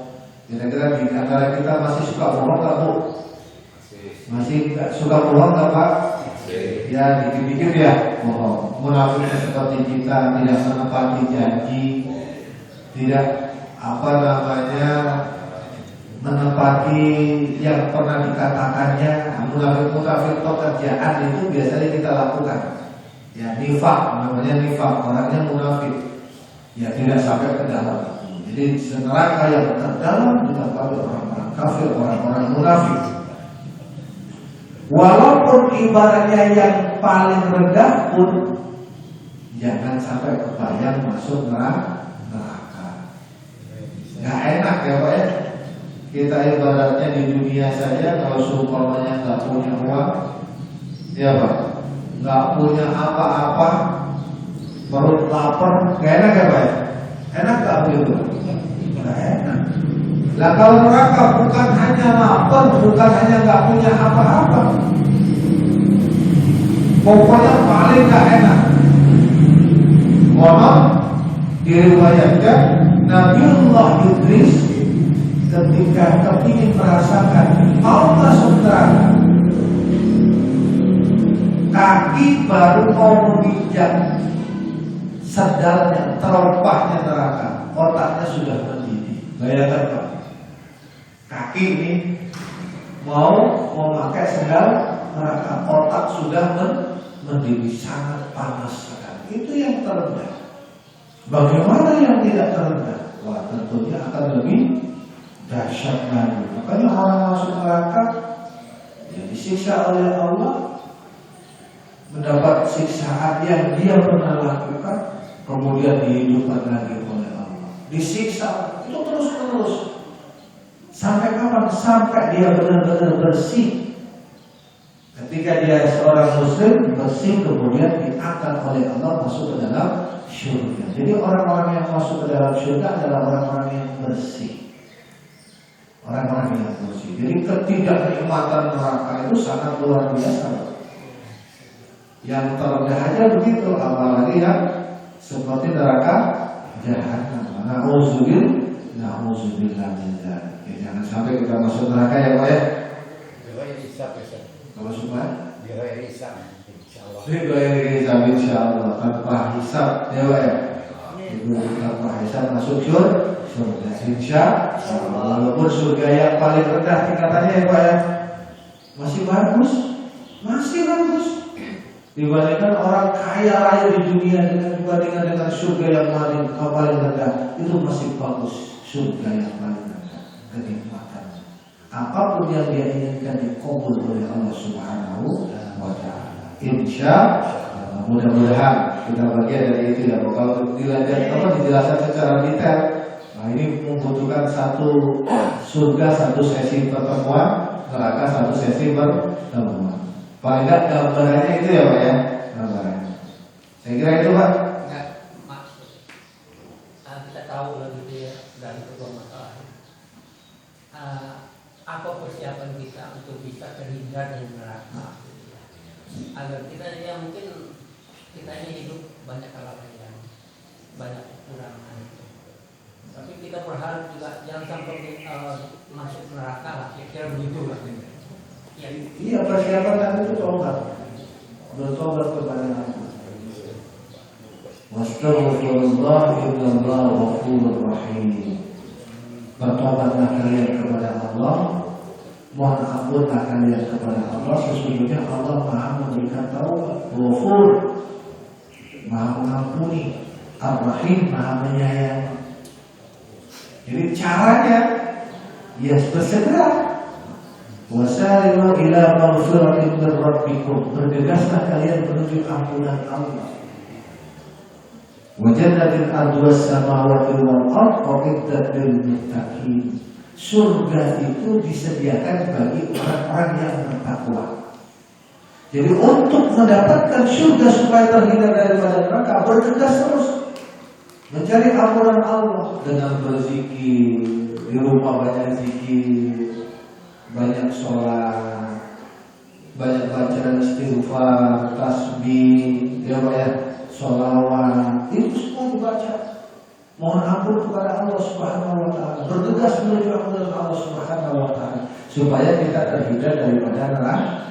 kira-kira di antara kita masih suka bohong nggak Bu? Masih suka bohong nggak Pak? Ya dikit-dikit ya bohong. Munafiknya seperti kita, tidak menepati janji, tidak menepati yang pernah dikatakannya. Munafik pekerjaan itu biasanya kita lakukan. Ya, nifak namanya, nifak orangnya munafik. Ya, tidak sampai ke dalam itu. Jadi neraka yang terdalam ditempati orang-orang kafir, orang-orang munafik. Walaupun ibaratnya yang paling rendah pun jangan sampai kebayang masuk neraka. Gak enak ya Pak ya. Kita ibaratnya di dunia saja kalau seumpamanya nggak punya uang, ya Pak, nggak punya apa-apa, perut lapar, gak enak ya Pak ya? Enak gak begitu? Gak enak. Lah kalau neraka bukan hanya lapar, bukan hanya nggak punya apa-apa, pokoknya paling gak enak. Mohon diriwayatkan Nabiullah Idris ketika kepingin merasakan mau masuk neraka, kaki baru mau menginjak sandalnya, teropahnya neraka, otaknya sudah mendidih. Bayangkan Pak, kaki ini mau memakai sandal neraka, otak sudah mendidih, sangat panas sekali. Itu yang terendah. Bagaimana yang tidak terendah? Wah, tentunya akan lebih dahsyat lagi. Makanya orang masuk neraka ya disiksa oleh Allah, mendapat siksaan yang dia pernah lakukan, kemudian dihidupkan lagi oleh Allah. Disiksa itu terus-menerus. Sampai kapan? Sampai dia benar-benar bersih. Ketika dia seorang muslim bersih, kemudian diangkat oleh Allah masuk ke dalam syurga. Jadi orang-orang yang masuk ke dalam syurga adalah orang-orang yang bersih. Orang-orang yang bersih. Jadi ketidaknikmatan neraka itu sangat luar biasa. Yang terendah aja begitu, apalagi yang seperti neraka jahanam. Na'udzubillah min dzalik. Jangan sampai kita masuk neraka ya Pak ya. Kalau semua Biaya hisab insyaallah. Biaya hisab insyaallah, tanpa hisab ya Pak ya. Itu tanpa hisab masuk surga insyaallah. Walaupun surga yang paling rendah tingkatannya ya Pak ya, masih bagus. Dibandingkan orang kaya raya di dunia dibandingkan dengan surga yang paling rendah, itu masih bagus. Surga yang paling rendah kenikmatannya, apapun yang dia inginkan dikabul oleh Allah Subhanahu wa Ta'ala. Insyaallah, mudah-mudahan kita bagian dari itu ya. Kalau dijelaskan secara detail, nah ini membutuhkan satu surga satu sesi pertemuan, neraka satu sesi pertemuan. Paling tidak gambarannya itu ya Pak ya, gambarannya. Saya kira itu Pak. Enggak, maksud kita tahu lagi ya dari kedua masalah. Apa persiapan kita untuk bisa terhindar dari neraka? Agar kita ya mungkin kita ini hidup banyak kelalaian, banyak kekurangan. Tapi kita berharap juga jangan sampai masuk neraka lah. Kira-kira begitu lah. Ya. Iya, persiapan tadi itu tobat, bertobat kepada Allah. Wastaghfirullah innallaha ghafurur rahim. Bertobatlah kalian kepada Allah, mohon ampunlah kalian kepada Allah. Sesungguhnya Allah Maha memberikan taubat, Ghafur, Maha mengampuni, Ar-Rahim, Maha menyayangi. Jadi caranya ya bersegera. Wasari'u ila maghfiratin min rabbikum, bergegaslah kalian menuju ampunan Allah. Wa jannatin arduha samawati wal ardh uiddat lil muttaqin. Surga itu disediakan bagi orang-orang yang bertakwa. Jadi untuk mendapatkan surga supaya terhindar daripada neraka, bergegas terus mencari ampunan Allah dengan berzikir, di rumah banyak zikir, banyak sholat, banyak bacaan istighfar, tasbih, ya Pak ya, sholawat, itu semua dibaca. Mohon ampun kepada Allah Subhanahu wa Ta'ala, bergegas menuju ampunan Allah Subhanahu wa Ta'ala supaya kita terhindar daripada neraka.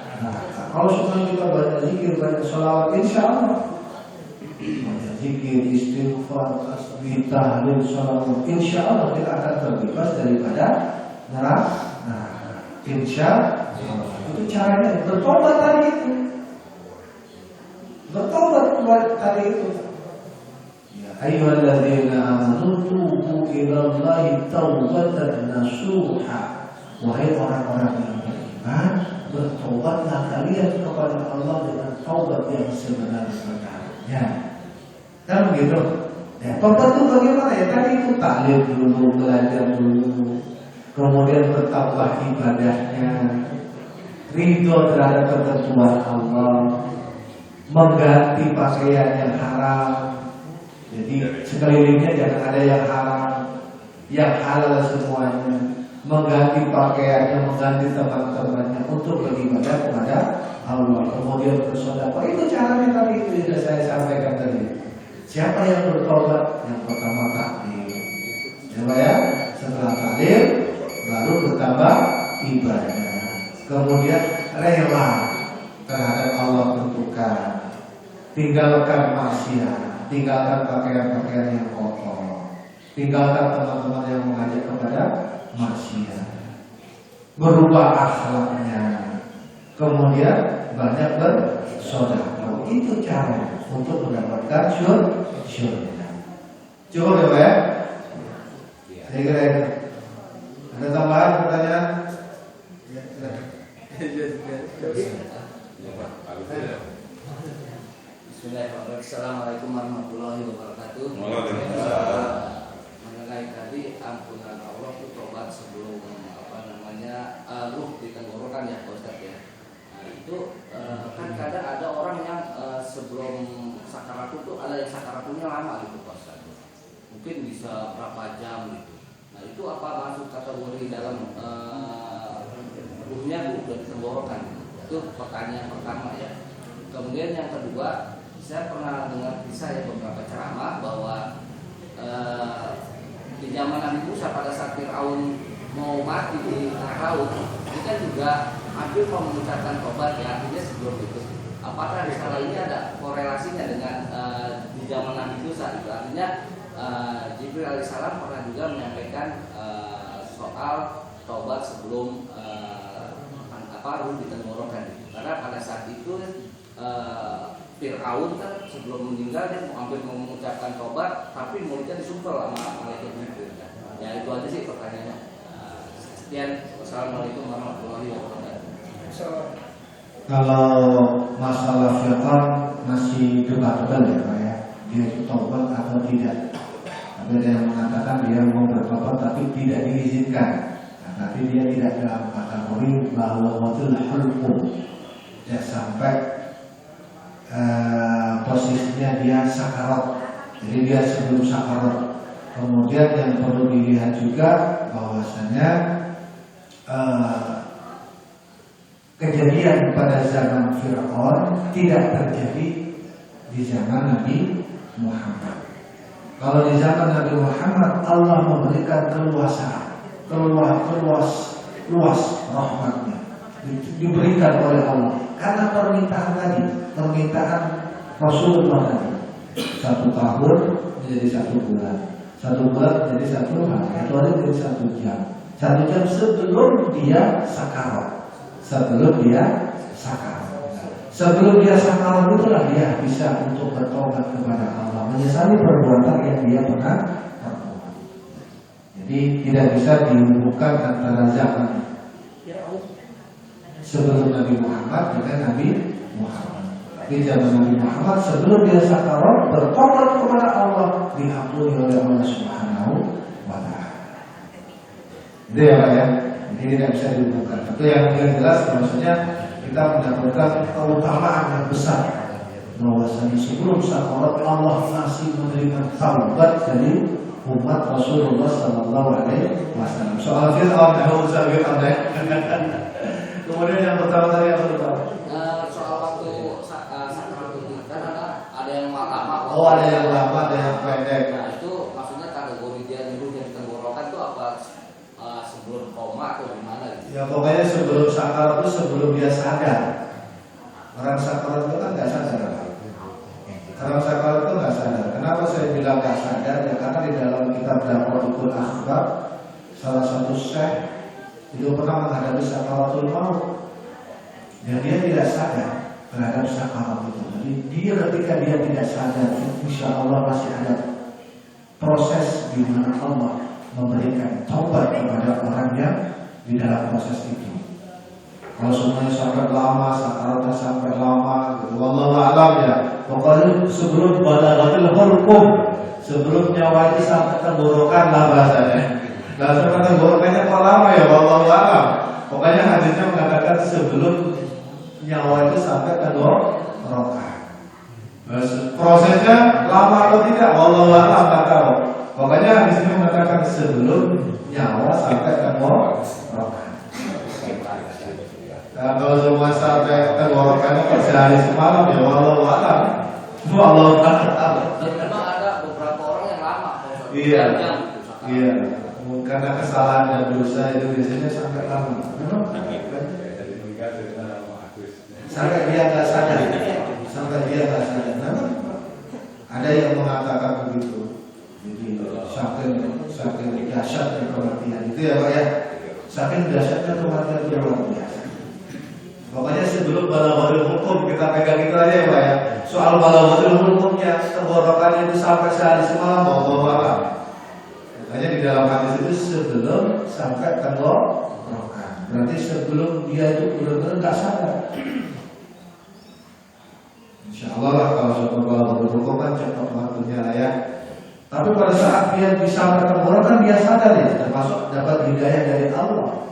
Kalau semua kita banyak zikir, banyak sholawat, insya Allah banyak zikir, istighfar, tasbih, tahlil, sholawat, insya Allah kita akan terbebas daripada neraka. Insya Allah. Itu caranya bertobat tadi itu. Bertobat buat tadi itu. Ya ayyuhalladzina amanu tubu ilallahi taubatan nasuha. Wahai orang-orang yang beriman, bertobatlah kalian kepada Allah dengan taubat yang sebenar-benarnya. Kan begitu? Ya, tobat itu bagaimana ya? Tadi itu taklim dulu, belajar dulu, kemudian bertambah ibadahnya, ridho terhadap ketentuan Allah, mengganti pakaian yang haram. Jadi sekelilingnya jangan ada yang haram, yang halal semuanya. Mengganti pakaiannya, mengganti teman-temannya untuk beribadah kepada Allah, kemudian bersedekah. Itu caranya tadi itu sudah saya sampaikan tadi. Siapa yang bertobat? Yang pertama taklim, ya, setelah taklim baru bertambah ibadah, kemudian rela terhadap Allah tentukan, tinggalkan maksiat, tinggalkan pakaian-pakaian yang kotor, tinggalkan teman-teman yang mengajak kepada maksiat, berubah akhlaknya, kemudian banyak bersedekah. Itu cara untuk mendapatkan syurga. Cukup ya Pak ya? Saya kira itu. Ada tambahan pertanyaan? Bismillahirrahmanirrahim. Assalamualaikum warahmatullahi wabarakatuh. Mengenai tadi ampunan Allah itu tobat sebelum ruh di tenggorokan ya Pak Ustaz ya. Nah itu kan kadang ada orang yang sebelum sakarat itu ada yang sakaratnya lama gitu Pak Ustaz. Mungkin bisa berapa jam gitu. Nah itu apa masuk kategori dalam ruhnya udah di tenggorokan? Itu pertanyaan pertama ya. Kemudian yang kedua, saya pernah dengar kisah ya beberapa ceramah bahwa di zaman Nabi Musa pada saat Fir'aun mau mati di tengah laut, ini kan juga hampir mau mengucapkan tobat ya, artinya sebelum itu. Apakah risalah ini ada korelasinya dengan di zaman Nabi Musa? Itu artinya Jibril alaihissalam pernah juga menyampaikan soal tobat sebelum ruh di tenggorokan. Karena pada saat itu Fir'aun kan sebelum meninggal dia hampir mau mengucapkan tobat, tapi mulutnya disumpel sama malaikat Jibril. Ya itu aja sih pertanyaannya. Sekian, wassalamualaikum warahmatullahi wabarakatuh. Kalau masalah Fir'aun masih debatable ya Pak ya, dia itu tobat atau tidak. Ada yang mengatakan dia mau bertobat tapi tidak diizinkan. Tapi dia tidak dalam kategori bahwa watul hulqum, tidak sampai posisinya dia sakarat. Jadi dia sebelum sakarat. Kemudian yang perlu dilihat juga bahwasanya kejadian pada zaman Fir'aun tidak terjadi di zaman Nabi Muhammad. Kalau di zaman Nabi Muhammad Allah memberikan keluasan, luas rahmatnya diberikan oleh Allah karena permintaan tadi, permintaan Rasulullah tadi. 1 tahun menjadi 1 bulan, 1 bulan menjadi 1 hari, 1 hari menjadi 1 jam, 1 jam sebelum dia sakarat, sebelum dia sakarat itulah dia bisa untuk bertobat kepada Allah, menyesali perbuatan yang dia pernah. Jadi tidak bisa dihubungkan antara zaman sebelum Nabi Muhammad dengan Nabi Muhammad. Di zaman Nabi Muhammad sebelum dia sakarat bertobat kepada Allah, diampuni oleh Allah Subhanahu wa Ta'ala. Itu ya Pak ya. Ini tidak bisa dihubungkan. Tapi yang jelas maksudnya kita mendapatkan keutamaan yang besar. Bahwasanya sebelum sakarat Allah masih menerima taubat dari umat Rasulullah Sallallahu Alaihi Wasallam. Soal Fir'aun, usah Fir'aun ya. Kemudian yang pertama tadi apa Fir'aun? Soal waktu sakarat itu kan ada yang lama. Oh ada yang lama, ada yang pendek. Nah itu maksudnya kategori dia nyuruh yang tenggorokan itu apa sebelum koma atau gimana? Gitu? Ya pokoknya sebelum sakarat itu sebelum dia sadar. Orang sakarat itu kan nggak sadar. Orang sakarat itu nggak sadar. Kenapa saya bilang nggak sadar? Ya karena di dalam kitab Daqaiqul Akhbar salah satu syekh itu pernah menghadapi sakaratul maut dan dia tidak sadar terhadap sakarat itu. Jadi dia ketika dia tidak sadar, insya Allah masih ada proses di mana Allah memberikan taubat kepada orang yang di dalam proses itu. Kalau semuanya sampai lama, sakaratnya sampai lama, gitu. Wallahu a'lam ya. Pokoknya sebelum balaghatul hulqum, sebelum nyawa itu sampai tenggorokan lah bahasanya. Dan sampai tenggorokannya kok lama ya, wallahu a'lam. Pokoknya hadisnya mengatakan sebelum nyawa itu sampai tenggorokan. Prosesnya lama atau tidak, wallahu a'lam, tak tahu. Pokoknya hadisnya mengatakan sebelum nyawa sampai tenggorokan. Nah, kalau semua sampai tenggorokannya kok sehari semalam ya wallahu a'lam. Wallahu a'lam. Memang ada beberapa orang yang lama. Iya. Iya. Karena kesalahan dan dosa itu biasanya sampai lama. Sampai dia nggak sadar. Sampai dia nggak sadar. Memang ada yang mengatakan begitu. Jadi saking dahsyatnya kematian itu ya Pak ya. Saking dahsyatnya kematian itu luar biasa. Pokoknya sebelum balaghatul hukum kita pegang itu aja ya Pak ya. Soal balaghatul hukumnya tenggorokannya itu sampai sehari semalam wallahu a'lam. Makanya di dalam hadis itu sebelum sampai tenggorokan. Berarti sebelum dia itu benar-benar nggak sadar. Insya Allah lah kalau soal balaghatul hukum kan cepat waktunya lah ya. Tapi pada saat dia bisa sampai tenggorokan dia sadar ya, termasuk dapat hidayah dari Allah.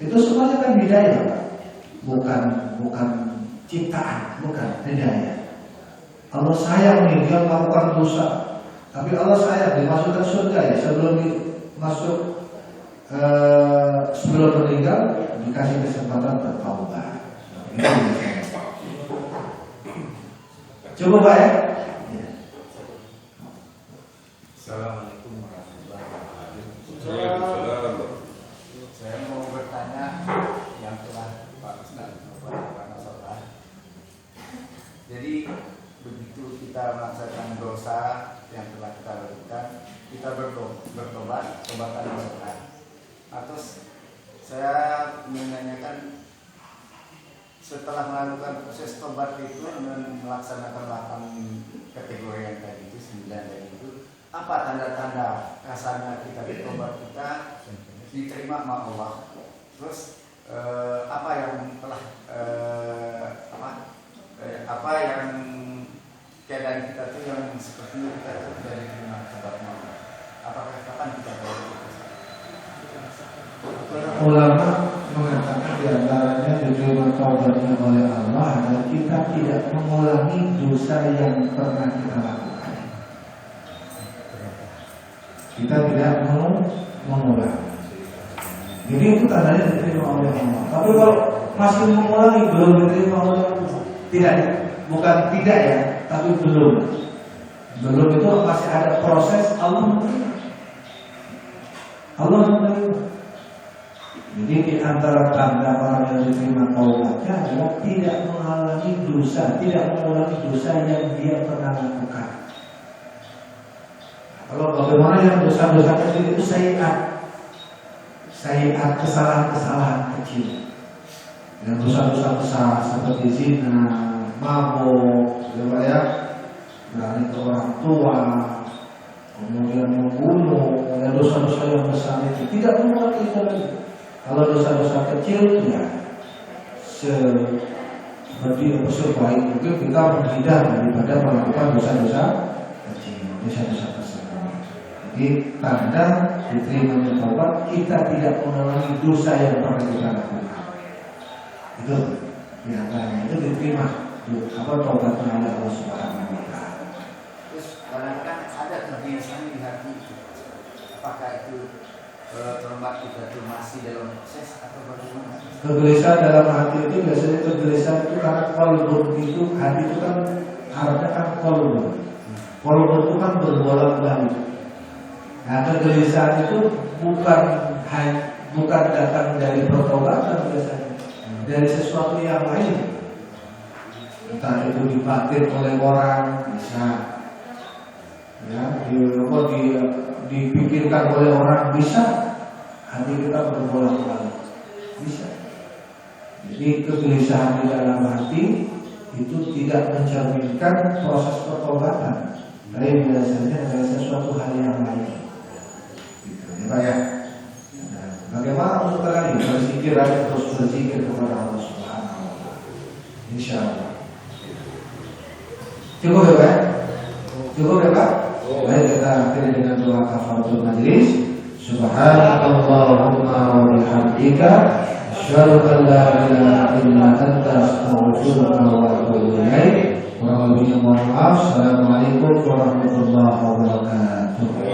Itu semuanya kan hidayah Pak. Bukan ciptaan, bukan hidayah. Allah sayang nih dia melakukan dosa, tapi Allah sayang dimasukkan surga ya sebelum masuk sebelum meninggal dikasih kesempatan bertaubat. Coba Pak ya. Assalamualaikum warahmatullahi wabarakatuh. Saya mau bertanya yang telah Pak Ustaz Pak Nasrullah. Jadi begitu kita melaksanakan dosa yang telah kita lakukan, kita bertobat, tobatan dosa. Terus saya menanyakan setelah melakukan proses tobat itu melaksanakan 8 kategori yang tadi itu 9 tadi itu, apa tanda-tanda kasarnya kita bertobat kita diterima sama Allah? Terus apa yang telah apa yang keadaan kita tuh yang seperti kita tuh dari terima tobatnya? Apakah kapan kita tahu itu? Ulama mengatakan di antaranya diterima taubatnya oleh Allah adalah kita tidak mengulangi dosa yang pernah kita lakukan. Kita tidak mau mengulangi. Jadi itu tandanya diterima oleh Allah. Tapi kalau masih mengulangi belum diterima oleh Allah. Tidak, bukan tidak ya, tapi belum. Belum itu masih ada proses Allah menerima. Allah menerima. Jadi di antara tanda orang yang diterima taubatnya adalah tidak mengulangi dosa, tidak mengulangi dosa yang dia pernah lakukan. Kalau bagaimana yang dosa-dosa kecil itu sayiat, kesalahan-kesalahan kecil. Yang dosa-dosa besar seperti zina, mabuk, ya, berani ke orang tua, kemudian membunuh, dan dosa-dosa yang besar itu tidak mengulangi itu lagi. Kalau dosa-dosa kecil ya seperti sebaik mungkin kita menghindar daripada melakukan dosa-dosa kecil, dosa-dosa besar. Jadi tanda diterima taubat kita tidak mengulangi dosa yang pernah kita lakukan. Itu di antaranya itu diterima taubatnya oleh Allah Subhanahu wa taala. Terus kadang-kadang ada kegelisahan di hati itu. Apakah itu terlibat kita itu masih dalam proses atau bagaimana? Kegelisahan dalam hati itu biasanya kegelisahan itu karena qalbun itu hati itu kan harusnya kan qalbun. Qalbun itu kan berbolak-balik. Nah kegelisahan itu bukan datang dari pertobatan biasanya, dari sesuatu yang lain. Entah itu dibatin oleh orang bisa, ya, dipikirkan oleh orang bisa, hati kita berbolak-balik. Jadi kegelisahan di dalam hati itu tidak mencerminkan proses pertobatan, tapi biasanya adalah sesuatu hal yang lain. Gitu, ya Pak ya. Nah, bagaimana untuk kalian berzikir aja, terus berzikir kepada Allah Subhanahu Wa Taala. Insya Allah. Cukup ya Pak? Cukup ya Pak? Baik, kita akhiri dengan doa kafaratul majelis. Subhanallahumma wa bihamdika asyhadu an la ilaha illa anta astaghfiruka wa atubu ilaik. Wa billahi mohon maaf. Assalamualaikum warahmatullahi wabarakatuh.